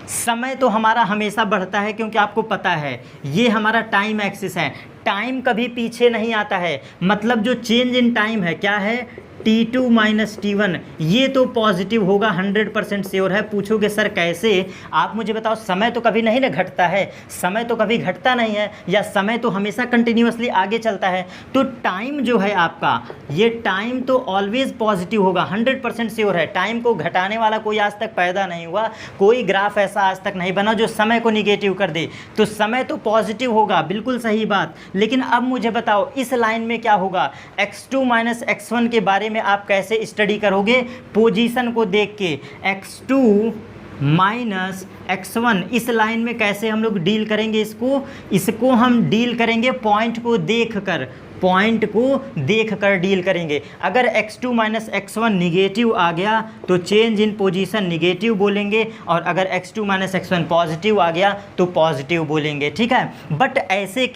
समय तो हमारा हमेशा बढ़ता है, क्योंकि आपको पता है ये हमारा टाइम एक्सिस है। टाइम कभी पीछे नहीं आता है, मतलब जो चेंज इन टाइम है क्या है, T2 माइनस T1, ये तो पॉजिटिव होगा, 100% श्योर है। पूछोगे सर कैसे, आप मुझे बताओ, समय तो कभी नहीं ना घटता है, समय तो कभी घटता नहीं है, या समय तो हमेशा कंटिन्यूअसली आगे चलता है। तो टाइम जो है आपका, ये टाइम तो ऑलवेज पॉजिटिव होगा, 100% श्योर है। टाइम को घटाने वाला कोई आज तक पैदा नहीं हुआ, कोई ग्राफ ऐसा आज तक नहीं बना जो समय को निगेटिव कर दे। तो समय तो पॉजिटिव होगा, बिल्कुल सही बात। लेकिन अब मुझे बताओ इस लाइन में क्या होगा, x2 माइनस x1 के बारे में आप कैसे स्टडी करोगे, पोजीशन को देख के। x2 माइनस x1 इस लाइन में कैसे हम लोग डील करेंगे, इसको हम डील करेंगे पॉइंट को देखकर, पॉइंट को देखकर डील करेंगे। अगर x2 माइनस x1 निगेटिव आ गया तो चेंज इन पोजीशन निगेटिव बोलेंगे, और अगर x2 माइनस x1 पॉजिटिव आ गया तो पॉजिटिव बोलेंगे, ठीक है। बट ऐसे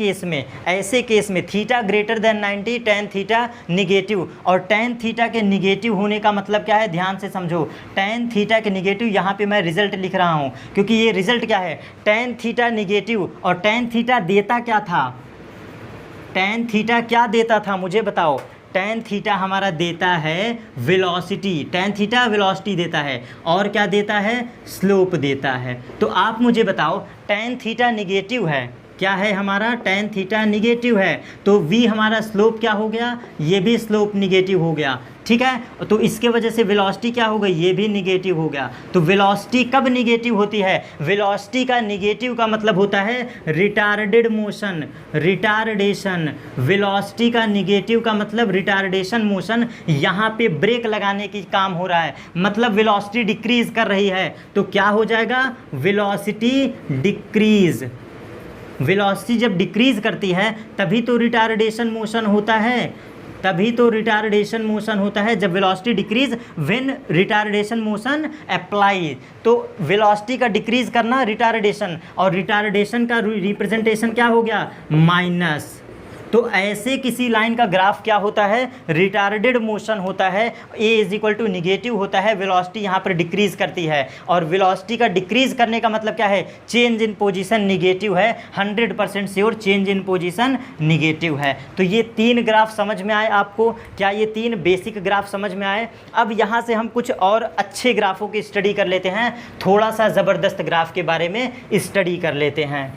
केस में theta greater than 90, tan theta negative, और टेन थीटा के निगेटिव होने का मतलब क्या है, ध्यान से समझो। टेन थीटा के निगेटिव, यहाँ पे मैं रिजल्ट लिख रहा हूँ क्योंकि ये रिजल्ट क्या है, टेन थीटा निगेटिव, और टेन थीटा देता क्या था, टेन थीटा क्या देता था मुझे बताओ। टेन थीटा हमारा देता है वेलोसिटी, टेन थीटा वेलोसिटी देता है, और क्या देता है, स्लोप देता है। तो आप मुझे बताओ टेन थीटा निगेटिव है, क्या है हमारा, टेन थीटा निगेटिव है, तो v हमारा स्लोप क्या हो गया, ये भी स्लोप निगेटिव हो गया, ठीक है। तो इसके वजह से वेलोसिटी क्या हो गई, ये भी निगेटिव हो गया। तो वेलोसिटी कब निगेटिव होती है, वेलोसिटी का निगेटिव का मतलब होता है रिटार्डेड मोशन, रिटार्डेशन। वेलोसिटी का निगेटिव का मतलब रिटार्डेशन मोशन, यहाँ पे ब्रेक लगाने की काम हो रहा है, मतलब वेलोसिटी डिक्रीज कर रही है। तो क्या हो जाएगा, वेलोसिटी डिक्रीज। वेलोसिटी जब डिक्रीज करती है तभी तो रिटार्डेशन मोशन होता है, तभी तो रिटार्डेशन मोशन होता है, जब velocity decrease when retardation motion apply. तो वेलोसिटी का डिक्रीज करना रिटार्डेशन, और रिटार्डेशन का रिप्रेजेंटेशन क्या हो गया, माइनस। तो ऐसे किसी लाइन का ग्राफ क्या होता है, रिटार्डेड मोशन होता है, a is equal to negative होता है, वेलोसिटी यहाँ पर डिक्रीज करती है, और वेलोसिटी का डिक्रीज करने का मतलब क्या है, चेंज इन पोजीशन निगेटिव है, 100% sure change in position negative है। तो ये तीन ग्राफ समझ में आए आपको, क्या ये तीन बेसिक ग्राफ समझ में आए। अब यहाँ से हम कुछ और अच्छे ग्राफों की स्टडी कर लेते हैं, थोड़ा सा ज़बरदस्त ग्राफ के बारे में स्टडी कर लेते हैं।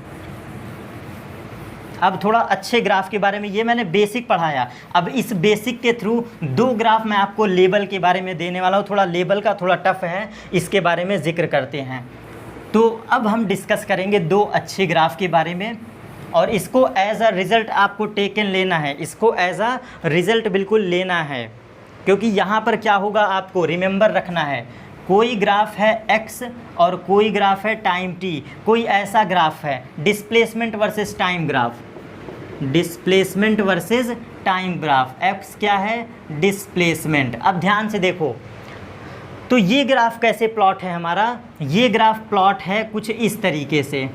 अब थोड़ा अच्छे ग्राफ के बारे में, ये मैंने बेसिक पढ़ाया, अब इस बेसिक के थ्रू दो ग्राफ मैं आपको लेबल के बारे में देने वाला हूँ। थोड़ा लेबल का थोड़ा टफ है, इसके बारे में जिक्र करते हैं। तो अब हम डिस्कस करेंगे दो अच्छे ग्राफ के बारे में, और इसको एज अ रिज़ल्ट आपको टेकन लेना है, इसको एज अ रिज़ल्ट बिल्कुल लेना है, क्योंकि यहाँ पर क्या होगा आपको रिमेंबर रखना है, कोई ग्राफ है x और कोई ग्राफ है टाइम t, कोई ऐसा ग्राफ है displacement versus time graph, displacement versus time graph, x क्या है, डिस्प्लेसमेंट। अब ध्यान से देखो, तो ये ग्राफ कैसे प्लॉट है हमारा, ये ग्राफ प्लॉट है कुछ इस तरीके से,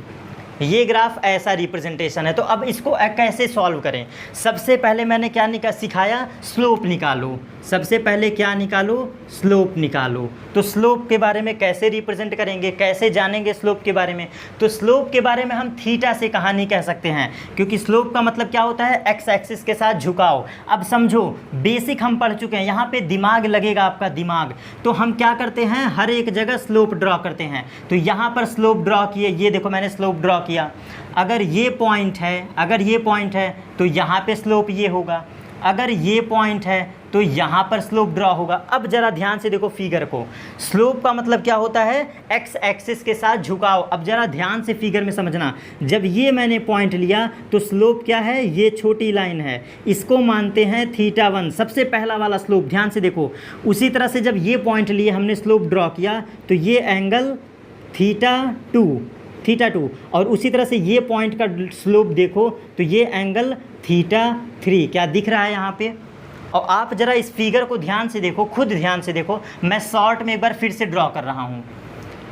ये ग्राफ ऐसा रिप्रेजेंटेशन है। तो अब इसको कैसे सॉल्व करें, सबसे पहले मैंने क्या सिखाया, स्लोप निकालो। सबसे पहले क्या निकालो, स्लोप निकालो। तो स्लोप के बारे में कैसे रिप्रेजेंट करेंगे, कैसे जानेंगे स्लोप के बारे में, तो स्लोप के बारे में हम थीटा से कहानी कह सकते हैं, क्योंकि स्लोप का मतलब क्या होता है, एक्स एक्सिस के साथ झुकाव। अब समझो बेसिक हम पढ़ चुके हैं, यहाँ पे दिमाग लगेगा आपका दिमाग, तो हम क्या करते हैं, हर एक जगह स्लोप ड्रॉ करते हैं। तो यहाँ पर स्लोप ड्रॉ किए, ये देखो मैंने स्लोप ड्रॉ किया, अगर ये पॉइंट है तो यहाँ पे स्लोप ये होगा, अगर ये पॉइंट है तो यहाँ पर स्लोप ड्रॉ होगा। अब ज़रा ध्यान से देखो फिगर को, स्लोप का मतलब क्या होता है, एक्स एक्सिस के साथ झुकाव। अब ज़रा ध्यान से फिगर में समझना, जब ये मैंने पॉइंट लिया तो स्लोप क्या है, ये छोटी लाइन है, इसको मानते हैं θ1, सबसे पहला वाला स्लोप, ध्यान से देखो। उसी तरह से जब ये पॉइंट लिए हमने स्लोप ड्रॉ किया तो ये एंगल θ2, और उसी तरह से ये पॉइंट का स्लोप देखो तो ये एंगल θ3, क्या दिख रहा है यहाँ पे। और आप ज़रा इस फिगर को ध्यान से देखो, खुद ध्यान से देखो, मैं शॉर्ट में एक बार फिर से ड्रॉ कर रहा हूँ,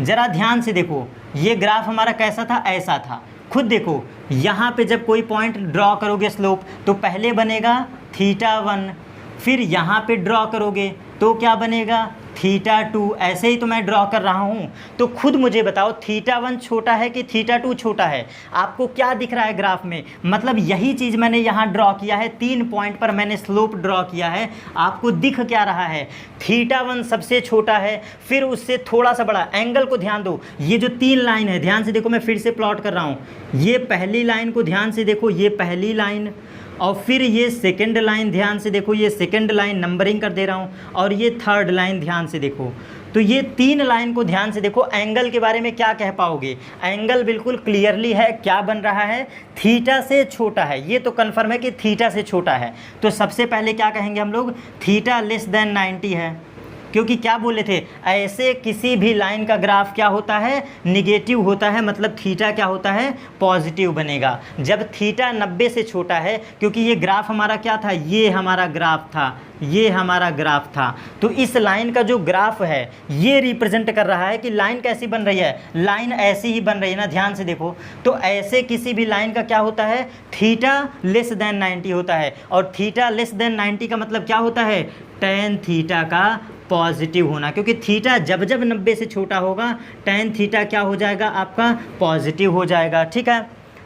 ज़रा ध्यान से देखो। ये ग्राफ हमारा कैसा था, ऐसा था, खुद देखो। यहाँ पे जब कोई पॉइंट ड्रॉ करोगे स्लोप तो पहले बनेगा θ1, फिर यहाँ पे ड्रॉ करोगे तो क्या बनेगा थीटा 2 ऐसे ही तो मैं ड्रॉ कर रहा हूँ। तो खुद मुझे बताओ थीटा 1 छोटा है कि थीटा 2 छोटा है? आपको क्या दिख रहा है ग्राफ में? मतलब यही चीज़ मैंने यहाँ ड्रॉ किया है, 3 पॉइंट पर मैंने स्लोप ड्रॉ किया है। आपको दिख क्या रहा है? थीटा 1 सबसे छोटा है, फिर उससे थोड़ा सा बड़ा। एंगल को ध्यान दो, ये जो 3 लाइन है ध्यान से देखो, मैं फिर से प्लॉट कर रहा हूँ। ये पहली लाइन को ध्यान से देखो, ये पहली लाइन, और फिर ये सेकंड लाइन ध्यान से देखो, ये सेकंड लाइन नंबरिंग कर दे रहा हूँ, और ये थर्ड लाइन ध्यान से देखो। तो ये 3 लाइन को ध्यान से देखो। एंगल के बारे में क्या कह पाओगे? एंगल बिल्कुल क्लियरली है, क्या बन रहा है? थीटा से छोटा है। ये तो कन्फर्म है कि थीटा से छोटा है। तो सबसे पहले क्या कहेंगे हम लोग? थीटा लेस देन 90 है, क्योंकि क्या बोले थे? ऐसे किसी भी लाइन का ग्राफ क्या होता है? निगेटिव होता है, मतलब थीटा क्या होता है? पॉजिटिव बनेगा। जब थीटा 90 से छोटा है, क्योंकि ये ग्राफ हमारा क्या था? ये हमारा ग्राफ था, ये हमारा ग्राफ था। तो इस लाइन का जो ग्राफ है ये रिप्रेजेंट कर रहा है कि लाइन कैसी बन रही है? लाइन ऐसी ही बन रही है ना, ध्यान से देखो। तो ऐसे किसी भी लाइन का क्या होता है? थीटा लेस देन 90 होता है। और थीटा लेस देन 90 का मतलब क्या होता है? टेन थीटा का पॉजिटिव होना, क्योंकि थीटा जब जब 90 से छोटा होगा टेन थीटा क्या हो जाएगा? आपका पॉजिटिव हो जाएगा। ठीक है,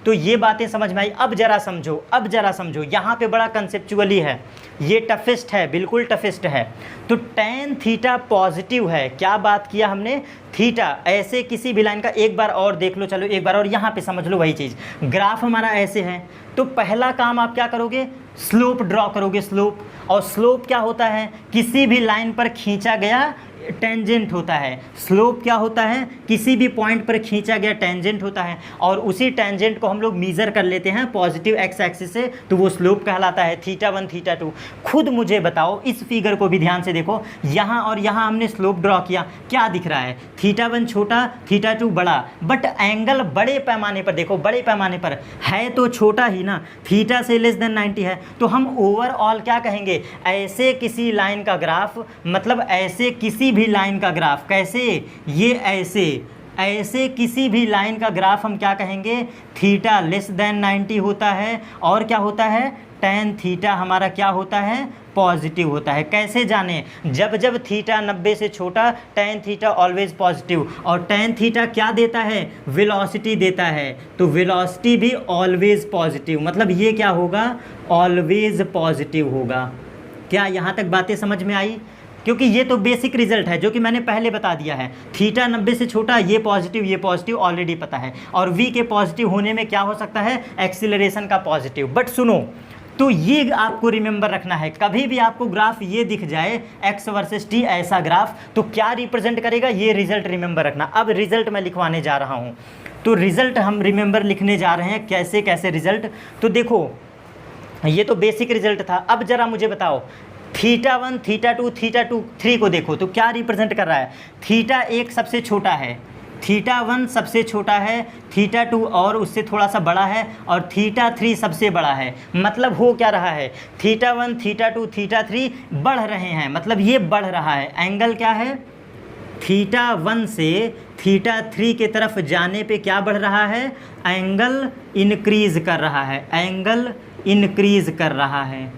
तो ये बातें समझ में आई। अब जरा समझो, अब जरा समझो, यहाँ पे बड़ा कंसेप्चुअली है, ये टफेस्ट है, बिल्कुल टफेस्ट है। तो टेन थीटा पॉजिटिव है। क्या बात किया हमने? थीटा ऐसे किसी भी लाइन का, एक बार और देख लो, चलो एक बार और यहाँ पे समझ लो वही चीज़। ग्राफ हमारा ऐसे है, तो पहला काम आप क्या करोगे? स्लोप ड्रॉ करोगे, स्लोप। और स्लोप क्या होता है? किसी भी लाइन पर खींचा गया टेंजेंट होता है। स्लोप क्या होता है? किसी भी पॉइंट पर खींचा गया टेंजेंट होता है, और उसी टेंजेंट को हम लोग मीज़र कर लेते हैं पॉजिटिव एक्स एक्सिस से, तो वो स्लोप कहलाता है। Theta 1 theta 2। खुद मुझे बताओ, इस फिगर को भी ध्यान से देखो, यहाँ और यहाँ हमने स्लोप ड्रॉ किया, क्या दिख रहा है? थीटा 1 छोटा, थीटा 2 बड़ा, बट एंगल बड़े पैमाने पर देखो, बड़े पैमाने पर है तो छोटा ही ना, थीटा से लेस देन 90 है। तो हम ओवरऑल क्या कहेंगे? ऐसे किसी लाइन का ग्राफ, मतलब ऐसे किसी भी लाइन का ग्राफ, कैसे? ये ऐसे किसी भी लाइन का ग्राफ हम क्या कहेंगे? थीटा लेस देन 90 होता है। और क्या होता है? टेन थीटा हमारा क्या होता है? पॉजिटिव होता है। कैसे जाने? जब जब थीटा 90 से छोटा, टेन थीटा ऑलवेज पॉजिटिव। और टेन थीटा क्या देता है? वेलोसिटी देता है, तो वेलोसिटी भी ऑलवेज पॉजिटिव, मतलब ये क्या होगा? ऑलवेज पॉजिटिव होगा। क्या यहाँ तक बातें समझ में आई? क्योंकि ये तो बेसिक रिजल्ट है जो कि मैंने पहले बता दिया है। थीटा 90 से छोटा, ये पॉजिटिव ऑलरेडी पता है। और v के पॉजिटिव होने में क्या हो सकता है? एक्सीलरेशन का पॉजिटिव। बट सुनो, तो ये आपको रिमेंबर रखना है, कभी भी आपको ग्राफ ये दिख जाए x वर्सेस t ऐसा ग्राफ, तो क्या रिप्रेजेंट करेगा? ये रिजल्ट रिमेंबर रखना। अब रिजल्ट मैं लिखवाने जा रहा हूँ, तो रिजल्ट हम रिमेंबर लिखने जा रहे हैं। कैसे कैसे रिजल्ट? तो देखो, ये तो बेसिक रिजल्ट था। अब जरा मुझे बताओ, थीटा 1 थीटा 2 थीटा 3 को देखो तो क्या रिप्रेजेंट कर रहा है? थीटा 1 सबसे छोटा है, थीटा 1 सबसे छोटा है, थीटा 2 और उससे थोड़ा सा बड़ा है, और थीटा 3 सबसे बड़ा है। मतलब हो क्या रहा है? थीटा 1 थीटा 2 थीटा 3 बढ़ रहे हैं, मतलब ये बढ़ रहा है। एंगल क्या है? थीटा 1 से थीटा 3 के तरफ जाने पे क्या बढ़ रहा है? एंगल इंक्रीज़ कर रहा है, एंगल इंक्रीज़ कर रहा है।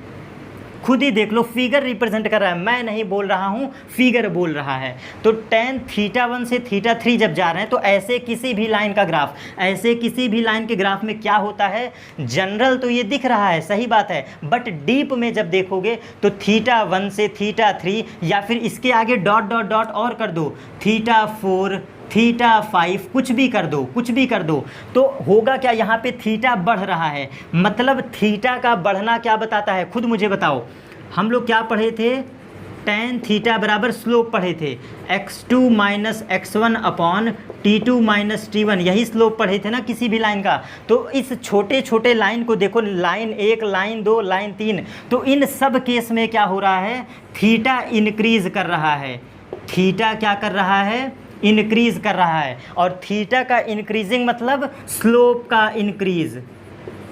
खुद ही देख लो, फिगर रिप्रेजेंट कर रहा है, मैं नहीं बोल रहा हूँ, फिगर बोल रहा है। तो टेन थीटा 1 से थीटा 3 जब जा रहे हैं, तो ऐसे किसी भी लाइन का ग्राफ, ऐसे किसी भी लाइन के ग्राफ में क्या होता है? जनरल तो ये दिख रहा है, सही बात है, बट डीप में जब देखोगे तो थीटा 1 से थीटा 3, या फिर इसके आगे डॉट डॉट डॉट और कर दो, थीटा 4 थीटा 5, कुछ भी कर दो, कुछ भी कर दो, तो होगा क्या? यहाँ पे थीटा बढ़ रहा है। मतलब थीटा का बढ़ना क्या बताता है? खुद मुझे बताओ। हम लोग क्या पढ़े थे? टेन थीटा बराबर स्लोप पढ़े थे, x2 minus x1 upon t2 minus t1, यही स्लोप पढ़े थे ना किसी भी लाइन का। तो इस छोटे छोटे लाइन को देखो, लाइन 1, लाइन 2, लाइन 3, तो इन सब केस में क्या हो रहा है? थीटा इंक्रीज़ कर रहा है। थीटा क्या कर रहा है? इंक्रीज़ कर रहा है। और थीटा का इंक्रीजिंग मतलब स्लोप का इंक्रीज़,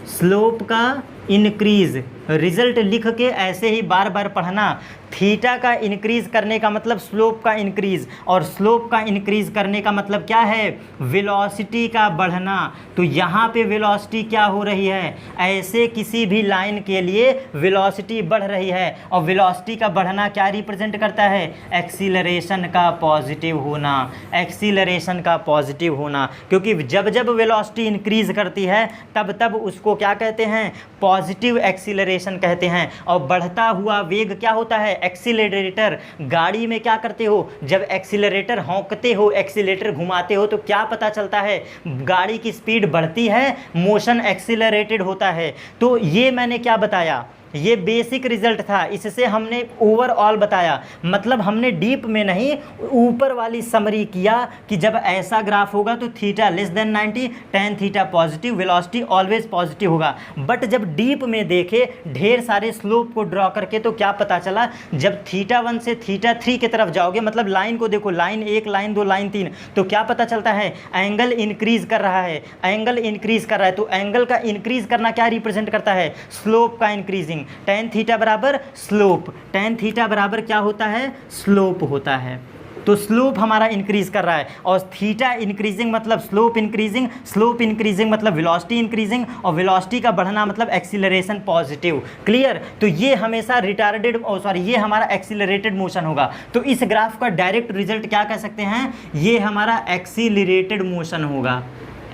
स्लोप का इंक्रीज़। रिजल्ट लिख के ऐसे ही बार बार पढ़ना। थीटा का इंक्रीज करने का मतलब स्लोप का इंक्रीज, और स्लोप का इंक्रीज करने का मतलब क्या है, वेलोसिटी का बढ़ना। तो यहाँ पे वेलोसिटी क्या हो रही है, ऐसे किसी भी लाइन के लिए वेलोसिटी बढ़ रही है, और वेलोसिटी का बढ़ना क्या रिप्रेजेंट करता है, एक्सीलरेशन का पॉजिटिव होना, एक्सीलरेशन का पॉजिटिव होना। क्योंकि जब जब वेलोसिटी इंक्रीज करती है तब तब उसको क्या कहते हैं, पॉजिटिव एक्सीलरेशन कहते हैं। और बढ़ता हुआ वेग क्या होता है, एक्सीलरेटर। गाड़ी में क्या करते हो, जब एक्सीलरेटर हाँकते हो, एक्सीलरेटर घुमाते हो, तो क्या पता चलता है, गाड़ी की स्पीड बढ़ती है, मोशन एक्सीलरेटेड होता है। तो ये मैंने क्या बताया, ये बेसिक रिजल्ट था, इससे हमने ओवरऑल बताया, मतलब हमने डीप में नहीं, ऊपर वाली समरी किया कि जब ऐसा ग्राफ होगा तो theta less than 90, tan theta positive, velocity always positive होगा। बट जब डीप में देखे ढेर सारे स्लोप को ड्रॉ करके, तो क्या पता चला, जब थीटा 1 से थीटा 3 की तरफ जाओगे, मतलब लाइन को देखो, लाइन 1, लाइन 2, लाइन 3, तो क्या पता चलता है, एंगल इंक्रीज कर रहा है, एंगल इंक्रीज कर रहा है। तो एंगल का इंक्रीज करना क्या रिप्रेजेंट करता है, स्लोप का इंक्रीजिंग। tan थीटा बराबर स्लोप, tan थीटा बराबर क्या होता है, स्लोप होता है। तो स्लोप हमारा इंक्रीज कर रहा है, और थीटा इंक्रीजिंग मतलब स्लोप इंक्रीजिंग, स्लोप इंक्रीजिंग मतलब वेलोसिटी इंक्रीजिंग, और वेलोसिटी का बढ़ना मतलब एक्सीलरेशन पॉजिटिव। क्लियर। तो ये हमेशा रिटार्डेड ये हमारा एक्सीलरेटेड मोशन होगा। तो इस ग्राफ का डायरेक्ट रिजल्ट क्या कह सकते हैं, ये हमारा एक्सीलरेटेड मोशन होगा,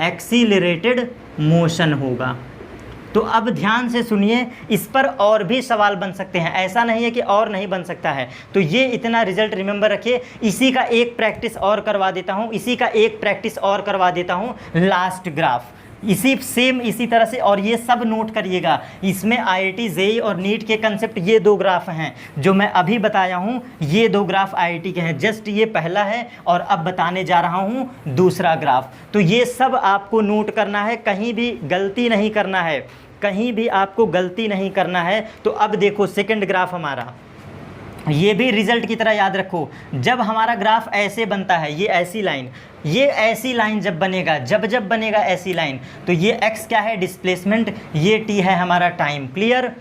एक्सीलरेटेड मोशन होगा। तो अब ध्यान से सुनिए, इस पर और भी सवाल बन सकते हैं, ऐसा नहीं है कि और नहीं बन सकता है। तो ये इतना रिजल्ट रिमेंबर रखिए। इसी का एक प्रैक्टिस और करवा देता हूँ, इसी का एक प्रैक्टिस और करवा देता हूँ, लास्ट ग्राफ इसी सेम इसी तरह से। और ये सब नोट करिएगा, इसमें IIT JEE और नीट के कंसेप्ट ये दो ग्राफ हैं जो मैं अभी बताया हूँ, ये दो ग्राफ IIT के हैं। जस्ट ये पहला है और अब बताने जा रहा हूँ दूसरा ग्राफ। तो ये सब आपको नोट करना है, कहीं भी गलती नहीं करना है, कहीं भी आपको गलती नहीं करना है। तो अब देखो सेकंड ग्राफ हमारा, ये भी रिजल्ट की तरह याद रखो। जब हमारा ग्राफ ऐसे बनता है, ये ऐसी लाइन, ये ऐसी लाइन जब बनेगा, जब बनेगा ऐसी लाइन, तो ये x क्या है, डिस्प्लेसमेंट, ये t है हमारा टाइम। क्लियर।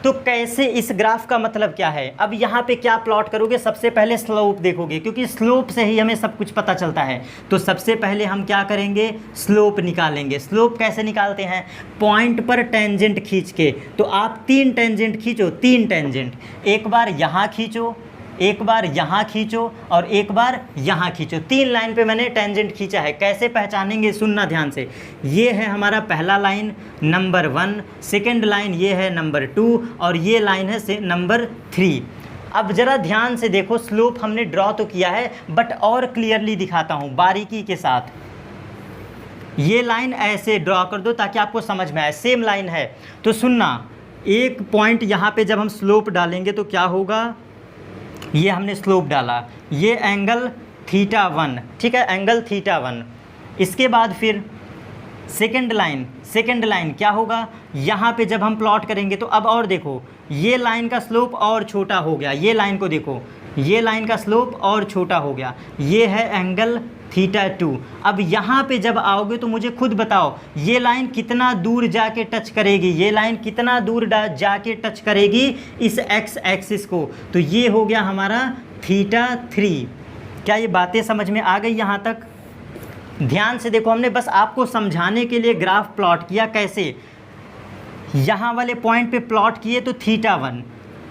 तो कैसे, इस ग्राफ का मतलब क्या है, अब यहाँ पे क्या प्लॉट करोगे, सबसे पहले स्लोप देखोगे, क्योंकि स्लोप से ही हमें सब कुछ पता चलता है। तो सबसे पहले हम क्या करेंगे, स्लोप निकालेंगे। स्लोप कैसे निकालते हैं, पॉइंट पर टेंजेंट खींच के। तो आप 3 टेंजेंट खींचो, 3 टेंजेंट, एक बार यहाँ खींचो, एक बार यहाँ खींचो, और एक बार यहाँ खींचो। 3 लाइन पे मैंने टेंजेंट खींचा है। कैसे पहचानेंगे, सुनना ध्यान से। ये है हमारा पहला लाइन नंबर 1, सेकंड लाइन ये है नंबर 2, और ये लाइन है से नंबर 3। अब ज़रा ध्यान से देखो, स्लोप हमने ड्रॉ तो किया है, बट और क्लियरली दिखाता हूँ बारीकी के साथ। ये लाइन ऐसे ड्रॉ कर दो ताकि आपको समझ में आए, सेम लाइन है। तो सुनना, एक पॉइंट यहाँ पे जब हम स्लोप डालेंगे तो क्या होगा, ये हमने स्लोप डाला, ये एंगल थीटा 1, ठीक है, एंगल थीटा 1। इसके बाद फिर सेकंड लाइन क्या होगा, यहाँ पे जब हम प्लॉट करेंगे तो अब और देखो, ये लाइन का स्लोप और छोटा हो गया, ये लाइन को देखो, ये लाइन का स्लोप और छोटा हो गया, ये है एंगल थीटा 2। अब यहाँ पे जब आओगे तो मुझे खुद बताओ, ये लाइन कितना दूर जाके टच करेगी, ये लाइन कितना दूर जाके टच करेगी इस एक्स एक्सिस को। तो ये हो गया हमारा थीटा 3। क्या ये बातें समझ में आ गई यहाँ तक? ध्यान से देखो, हमने बस आपको समझाने के लिए ग्राफ प्लॉट किया। कैसे, यहाँ वाले पॉइंट पे प्लॉट किए तो थीटा 1,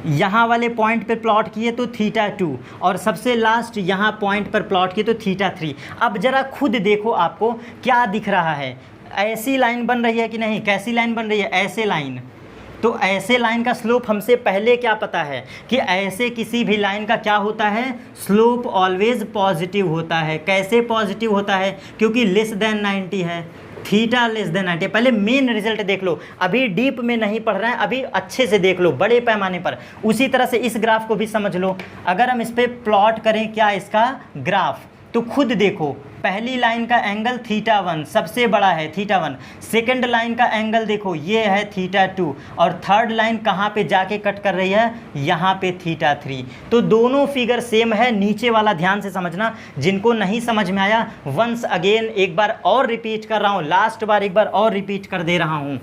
यहाँ वाले पॉइंट पे प्लॉट किए तो थीटा 2, और सबसे लास्ट यहाँ पॉइंट पर प्लॉट किए तो थीटा 3। अब ज़रा खुद देखो आपको क्या दिख रहा है, ऐसी लाइन बन रही है कि नहीं, कैसी लाइन बन रही है, ऐसे लाइन। तो ऐसे लाइन का स्लोप हमसे पहले क्या पता है कि ऐसे किसी भी लाइन का क्या होता है, स्लोप ऑलवेज पॉजिटिव होता है। कैसे पॉजिटिव होता है, क्योंकि लेस देन 90 है, थीटा लेस देन 90। पहले मेन रिजल्ट देख लो, अभी डीप में नहीं पढ़ रहे हैं, अभी अच्छे से देख लो बड़े पैमाने पर। उसी तरह से इस ग्राफ को भी समझ लो। अगर हम इस पर प्लॉट करें क्या इसका ग्राफ, तो खुद देखो, पहली लाइन का एंगल थीटा 1 सबसे बड़ा है, थीटा 1। सेकंड लाइन का एंगल देखो, ये है थीटा 2, और थर्ड लाइन कहाँ पे जाके कट कर रही है, यहाँ पे थीटा 3। तो दोनों फिगर सेम है। नीचे वाला ध्यान से समझना, जिनको नहीं समझ में आया वंस अगेन एक बार और रिपीट कर रहा हूँ, लास्ट बार एक बार और रिपीट कर दे रहा हूँ।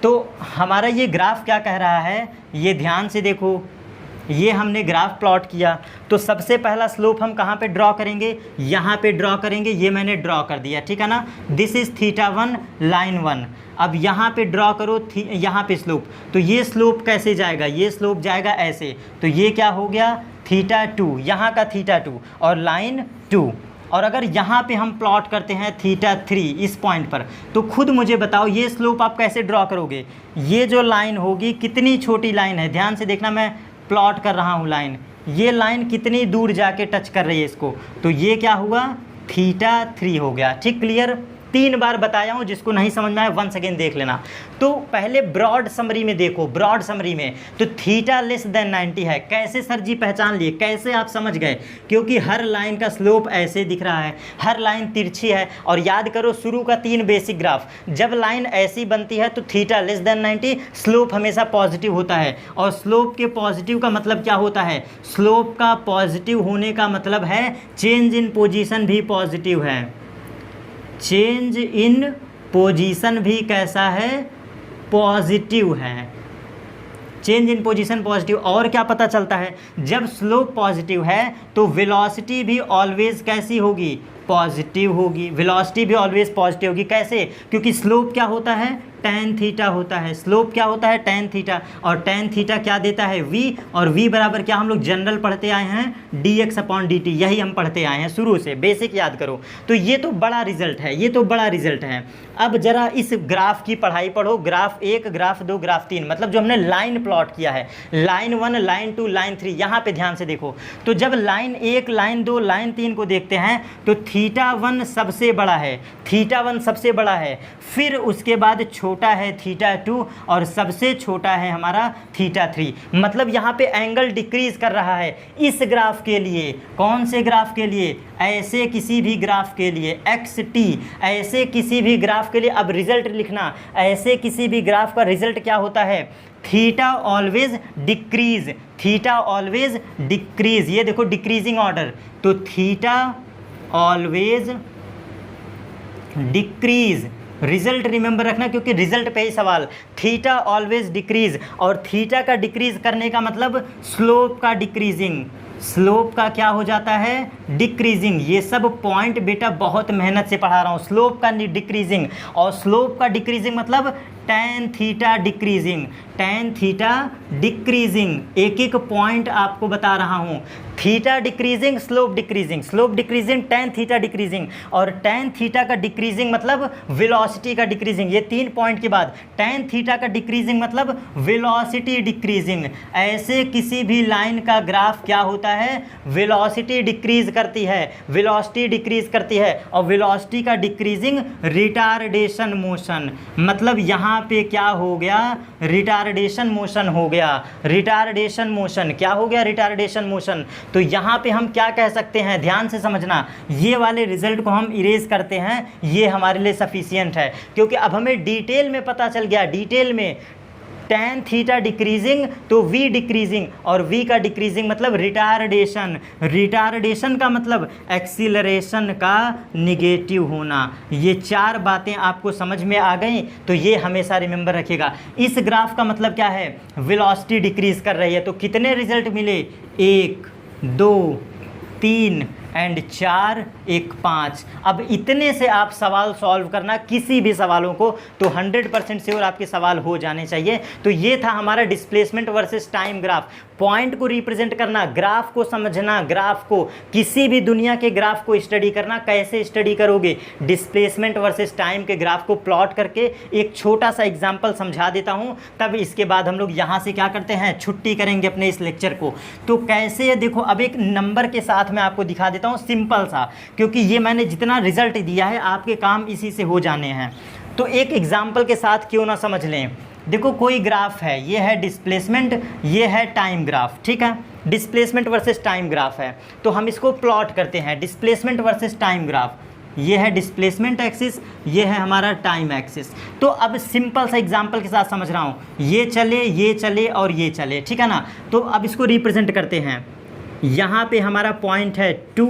तो हमारा ये ग्राफ क्या कह रहा है, ये ध्यान से देखो, ये हमने ग्राफ प्लॉट किया तो सबसे पहला स्लोप हम कहाँ पे ड्रॉ करेंगे, यहाँ पे ड्रॉ करेंगे। ये मैंने ड्रॉ कर दिया, ठीक है ना। This is θ1 line 1। अब यहाँ पे ड्रॉ करो यहाँ पे स्लोप, तो ये स्लोप कैसे जाएगा, ये स्लोप जाएगा ऐसे, तो ये क्या हो गया θ2, यहाँ का θ2 और लाइन 2। और अगर यहाँ पे हम प्लॉट करते हैं θ3 इस पॉइंट पर, तो खुद मुझे बताओ ये स्लोप आप कैसे ड्रॉ करोगे। ये जो लाइन होगी कितनी छोटी लाइन है, ध्यान से देखना, मैं प्लॉट कर रहा हूँ लाइन, ये लाइन कितनी दूर जाके टच कर रही है इसको, तो ये क्या हुआ θ3 हो गया। ठीक, क्लियर। 3 बार बताया हूँ, जिसको नहीं समझ में आया वंस अगेन देख लेना। तो पहले ब्रॉड समरी में देखो, ब्रॉड समरी में तो थीटा लेस देन 90 है। कैसे सर जी पहचान लिए, कैसे आप समझ गए, क्योंकि हर लाइन का स्लोप ऐसे दिख रहा है, हर लाइन तिरछी है। और याद करो शुरू का 3 बेसिक ग्राफ, जब लाइन ऐसी बनती है तो थीटा लेस देन 90, स्लोप हमेशा पॉजिटिव होता है। और स्लोप के पॉजिटिव का मतलब क्या होता है, स्लोप का पॉजिटिव होने का मतलब है चेंज इन पोजीशन भी पॉजिटिव है। चेंज इन पोजीशन भी कैसा है, पॉजिटिव है। Change in position positive. और क्या पता चलता है, जब स्लोप पॉजिटिव है तो वेलोसिटी भी ऑलवेज कैसी होगी, पॉजिटिव होगी। वेलोसिटी भी ऑलवेज पॉजिटिव होगी। कैसे, क्योंकि स्लोप क्या होता है, tan थीटा होता है। स्लोप क्या होता है, tan थीटा, और tan थीटा क्या देता है, v, और v बराबर क्या हम लोग जनरल पढ़ते आए हैं, dx/dt, यही हम पढ़ते आए हैं शुरू से, बेसिक याद करो। तो ये तो बड़ा रिजल्ट है, ये तो बड़ा रिजल्ट है। अब जरा इस ग्राफ की पढ़ाई पढ़ो, ग्राफ 1, ग्राफ 2, ग्राफ 3, मतलब जो हमने लाइन प्लॉट किया है, लाइन 1, लाइन 2, लाइन 3, यहाँ पे ध्यान से देखो। तो जब लाइन 1, लाइन 2, लाइन 3 को देखते हैं तो θ1 सबसे बड़ा है, θ1 सबसे बड़ा है, फिर उसके बाद छोटा है θ2, और सबसे छोटा है हमारा θ3। मतलब यहाँ पे एंगल डिक्रीज कर रहा है इस ग्राफ के लिए। कौन से ग्राफ के लिए, ऐसे किसी भी ग्राफ के लिए, xt, ऐसे किसी भी ग्राफ के लिए। अब रिजल्ट लिखना, ऐसे किसी भी ग्राफ का रिजल्ट क्या होता है, theta always decrease, theta always decrease. ये देखो डिक्रीजिंग ऑर्डर, तो theta always decrease. Result remember रखना, क्योंकि रिजल्ट पे ही सवाल। थीटा ऑलवेज डिक्रीज, और थीटा का डिक्रीज करने का मतलब स्लोप का डिक्रीजिंग, स्लोप का क्या हो जाता है, डिक्रीजिंग। ये सब पॉइंट बेटा बहुत मेहनत से पढ़ा रहा हूँ। स्लोप का डिक्रीजिंग, और स्लोप का डिक्रीजिंग मतलब tan theta decreasing, tan theta decreasing. एक एक पॉइंट आपको बता रहा हूँ। Theta decreasing, slope decreasing, slope decreasing, tan theta decreasing, और tan थीटा का डिक्रीजिंग मतलब वेलोसिटी का डिक्रीजिंग। ये 3 पॉइंट के बाद tan थीटा का डिक्रीजिंग मतलब वेलोसिटी डिक्रीजिंग। ऐसे किसी भी लाइन का ग्राफ क्या होता है, वेलोसिटी डिक्रीज करती है, वेलोसिटी डिक्रीज करती है। और वेलोसिटी का डिक्रीजिंग रिटार्डेशन मोशन, मतलब यहाँ पे क्या हो गया, रिटार्डेशन मोशन हो गया। रिटार्डेशन मोशन क्या हो गया, रिटार्डेशन मोशन। तो यहाँ पे हम क्या कह सकते हैं, ध्यान से समझना, ये वाले रिजल्ट को हम इरेज करते हैं, ये हमारे लिए सफिशियंट है। क्योंकि अब हमें डिटेल में पता चल गया, डिटेल में tan थीटा डिक्रीजिंग तो v डिक्रीजिंग, और v का डिक्रीजिंग मतलब रिटार्डेशन। रिटार्डेशन का मतलब एक्सीलरेशन का निगेटिव होना। ये 4 बातें आपको समझ में आ गई, तो ये हमेशा रिमेंबर रखिएगा। इस ग्राफ का मतलब क्या है, वेलोसिटी डिक्रीज कर रही है। तो कितने रिजल्ट मिले, 1, 2, 3 एंड 4, 1, 5। अब इतने से आप सवाल सॉल्व करना, किसी भी सवालों को, तो 100% श्योर आपके सवाल हो जाने चाहिए। तो ये था हमारा displacement versus time graph. Point को रिप्रेजेंट करना, ग्राफ को समझना, ग्राफ को, किसी भी दुनिया के ग्राफ को स्टडी करना। कैसे स्टडी करोगे, डिस्प्लेसमेंट वर्सेस टाइम के ग्राफ को प्लॉट करके। एक छोटा सा एग्जाम्पल समझा देता हूँ, तब इसके बाद हम लोग यहाँ से क्या करते हैं, छुट्टी करेंगे अपने इस लेक्चर को। तो कैसे देखो, अब एक नंबर के साथ मैं आपको दिखा देता हूँ, सिंपल सा, क्योंकि ये मैंने जितना रिजल्ट दिया है आपके काम इसी से हो जाने हैं। तो एक एग्जाम्पल के साथ क्यों ना समझ लें। देखो कोई ग्राफ है, ये है डिस्प्लेसमेंट, ये है टाइम ग्राफ, ठीक है। डिस्प्लेसमेंट वर्सेस टाइम ग्राफ है, तो हम इसको प्लॉट करते हैं, डिस्प्लेसमेंट वर्सेस टाइम ग्राफ। ये है डिस्प्लेसमेंट एक्सिस, ये है हमारा टाइम एक्सिस। तो अब सिंपल सा एग्जांपल के साथ समझ रहा हूँ, ये चले और ये चले, ठीक है ना। तो अब इसको रिप्रेजेंट करते हैं। यहाँ पे हमारा पॉइंट है 2,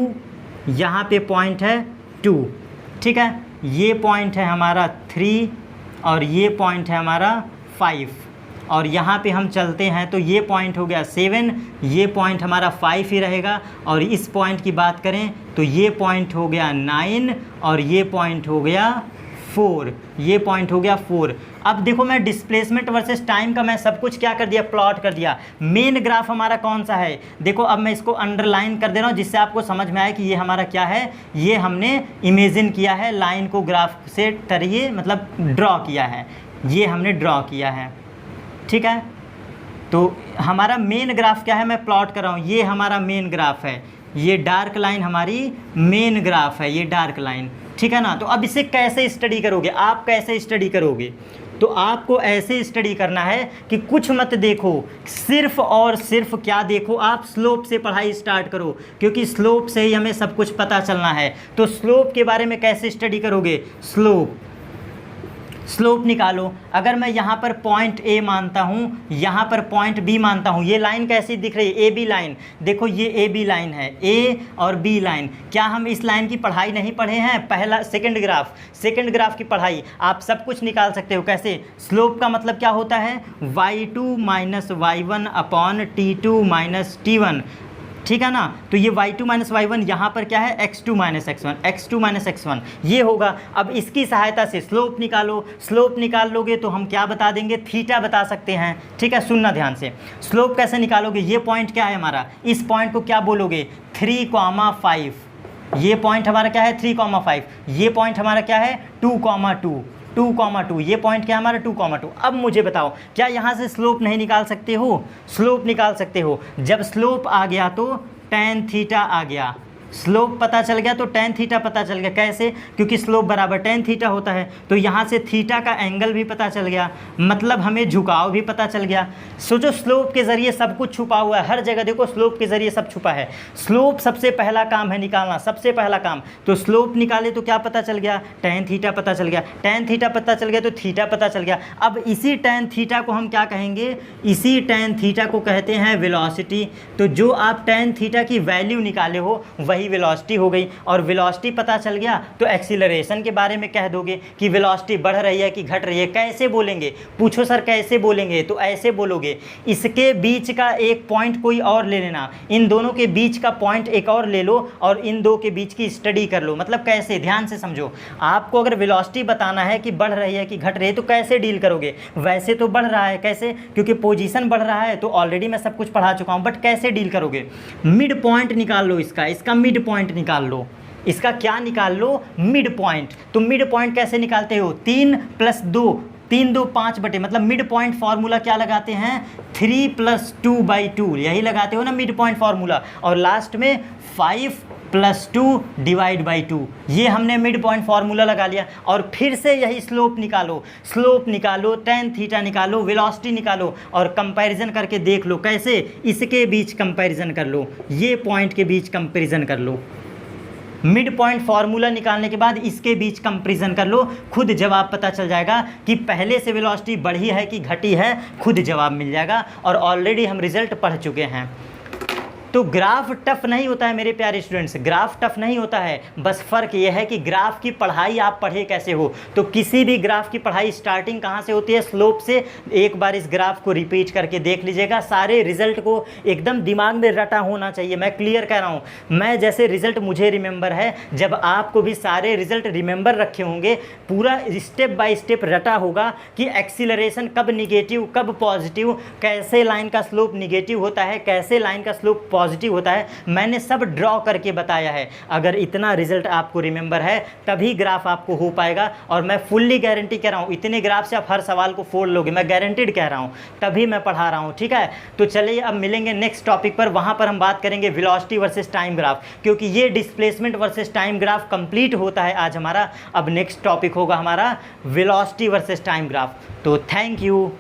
यहाँ पे पॉइंट है 2, ठीक है। ये पॉइंट है हमारा 3, और ये पॉइंट है हमारा 5 और यहाँ पे हम चलते हैं तो ये पॉइंट हो गया 7, ये पॉइंट हमारा 5 ही रहेगा। और इस पॉइंट की बात करें तो ये पॉइंट हो गया 9 और ये पॉइंट हो गया 4, ये पॉइंट हो गया 4। अब देखो मैं डिस्प्लेसमेंट वर्सेस टाइम का मैं सब कुछ क्या कर दिया, प्लॉट कर दिया। मेन ग्राफ हमारा कौन सा है, देखो अब मैं इसको अंडरलाइन कर दे रहा हूँ जिससे आपको समझ में आए कि ये हमारा क्या है। ये हमने इमेजिन किया है, लाइन को ग्राफ से तरीके मतलब ड्रॉ किया है, ये हमने ड्रॉ किया है, ठीक है। तो हमारा मेन ग्राफ क्या है, मैं प्लॉट कर रहा हूँ, ये हमारा मेन ग्राफ है, ये डार्क लाइन हमारी मेन ग्राफ है, ये डार्क लाइन, ठीक है ना। तो अब इसे कैसे स्टडी करोगे, आप कैसे स्टडी करोगे, तो आपको ऐसे स्टडी करना है कि कुछ मत देखो, सिर्फ और सिर्फ क्या देखो, आप स्लोप से पढ़ाई स्टार्ट करो, क्योंकि स्लोप से ही हमें सब कुछ पता चलना है। तो स्लोप के बारे में कैसे स्टडी करोगे, स्लोप निकालो। अगर मैं यहाँ पर पॉइंट ए मानता हूँ, यहाँ पर पॉइंट बी मानता हूँ, ये लाइन कैसी दिख रही है, ए बी लाइन, देखो ये ए बी लाइन है, ए और बी लाइन। क्या हम इस लाइन की पढ़ाई नहीं पढ़े हैं, पहला सेकंड ग्राफ की पढ़ाई आप सब कुछ निकाल सकते हो। कैसे, स्लोप का मतलब क्या होता है, y2 minus y1 upon t2 minus t1, ठीक है ना। तो ये y2 माइनस y1 यहाँ पर क्या है, x2 माइनस x1 ये होगा। अब इसकी सहायता से स्लोप निकालो, स्लोप निकाल लोगे तो हम क्या बता देंगे, थीटा बता सकते हैं, ठीक है। सुनना ध्यान से, स्लोप कैसे निकालोगे, ये पॉइंट क्या है हमारा, इस पॉइंट को क्या बोलोगे, 3,5, ये पॉइंट हमारा क्या है 3,5, ये पॉइंट हमारा क्या है 2,2, ये पॉइंट क्या है हमारा 2,2। अब मुझे बताओ क्या यहाँ से स्लोप नहीं निकाल सकते हो, स्लोप निकाल सकते हो। जब स्लोप आ गया तो tan थीटा आ गया, स्लोप पता चल गया तो tan थीटा पता चल गया। कैसे, क्योंकि स्लोप बराबर tan थीटा होता है, तो यहाँ से थीटा का एंगल भी पता चल गया, मतलब हमें झुकाव भी पता चल गया। सोचो स्लोप के ज़रिए सब कुछ छुपा हुआ है, हर जगह देखो स्लोप के ज़रिए सब छुपा है। स्लोप सबसे पहला काम है निकालना, सबसे पहला काम। तो स्लोप निकाले तो क्या पता चल गया, tan थीटा पता चल गया, tan थीटा पता चल गया तो थीटा पता चल गया। अब इसी tan थीटा को हम क्या कहेंगे, इसी tan थीटा को कहते हैं वेलोसिटी। तो जो आप tan थीटा की वैल्यू निकाले हो वही वेलोसिटी हो गई, और वेलोसिटी पता चल गया तो एक्सीलरेशन के बारे में कह दोगे कि वेलोसिटी बढ़ रही है कि घट रही है। कैसे बोलेंगे, पूछो सर कैसे बोलेंगे, तो ऐसे बोलोगे, इसके बीच का एक पॉइंट कोई और ले लेना, इन दोनों के बीच का पॉइंट एक और ले लो और इन दो के बीच की स्टडी कर लो। मतलब कैसे, ध्यान से समझो, आपको अगर वेलोसिटी बताना है कि बढ़ रही है कि घट रही है तो कैसे डील करोगे। वैसे तो बढ़ रहा है, कैसे, क्योंकि पोजीशन बढ़ रहा है तो ऑलरेडी मैं सब कुछ पढ़ा चुका हूँ, बट कैसे डील करोगे, मिड पॉइंट निकाल लो, इसका मिड पॉइंट निकाल लो, इसका क्या निकाल लो, मिड पॉइंट। तो मिड पॉइंट कैसे निकालते हो, 3 + 2, 3 2 5 बटे, मतलब मिड पॉइंट फार्मूला क्या लगाते हैं, 3 + 2/2, यही लगाते हो ना मिड पॉइंट फार्मूला। और लास्ट में 5 + 2 / 2, ये हमने मिड पॉइंट फार्मूला लगा लिया। और फिर से यही स्लोप निकालो, tan थीटा निकालो, वेलोसिटी निकालो और कंपैरिजन करके देख लो। कैसे, इसके बीच कंपैरिजन कर लो, ये पॉइंट के बीच कंपैरिजन कर लो। मिड पॉइंट फार्मूला निकालने के बाद इसके बीच कंपैरिजन कर लो, खुद जवाब पता चल जाएगा कि पहले से वेलोसिटी बढ़ी है कि घटी है, खुद जवाब मिल जाएगा। और ऑलरेडी हम रिजल्ट पढ़ चुके हैं। तो ग्राफ टफ नहीं होता है मेरे प्यारे स्टूडेंट्स, ग्राफ टफ नहीं होता है, बस फ़र्क ये है कि ग्राफ की पढ़ाई आप पढ़े कैसे हो। तो किसी भी ग्राफ की पढ़ाई स्टार्टिंग कहाँ से होती है, स्लोप से। एक बार इस ग्राफ को रिपीट करके देख लीजिएगा, सारे रिजल्ट को एकदम दिमाग में रटा होना चाहिए। मैं क्लियर कह रहा हूँ, मैं जैसे रिजल्ट मुझे रिमेंबर है, जब आपको भी सारे रिजल्ट रिमेंबर रखे होंगे, पूरा स्टेप बाय स्टेप रटा होगा कि एक्सीलरेशन कब निगेटिव कब पॉजिटिव, कैसे लाइन का स्लोप निगेटिव होता है, कैसे लाइन का स्लोप पॉजिटिव होता है, मैंने सब ड्रॉ करके बताया है। अगर इतना रिजल्ट आपको रिमेंबर है तभी ग्राफ आपको हो पाएगा। और मैं फुल्ली गारंटी कह रहा हूँ, इतने ग्राफ से आप हर सवाल को फोड़ लोगे, मैं गारंटीड कह रहा हूँ, तभी मैं पढ़ा रहा हूँ, ठीक है। तो चलिए अब मिलेंगे नेक्स्ट टॉपिक पर, वहाँ पर हम बात करेंगे वेलोसिटी वर्सेस टाइम ग्राफ, क्योंकि ये displacement versus time graph complete होता है आज हमारा। अब नेक्स्ट टॉपिक होगा हमारा वेलोसिटी वर्सेस टाइम ग्राफ। तो थैंक यू।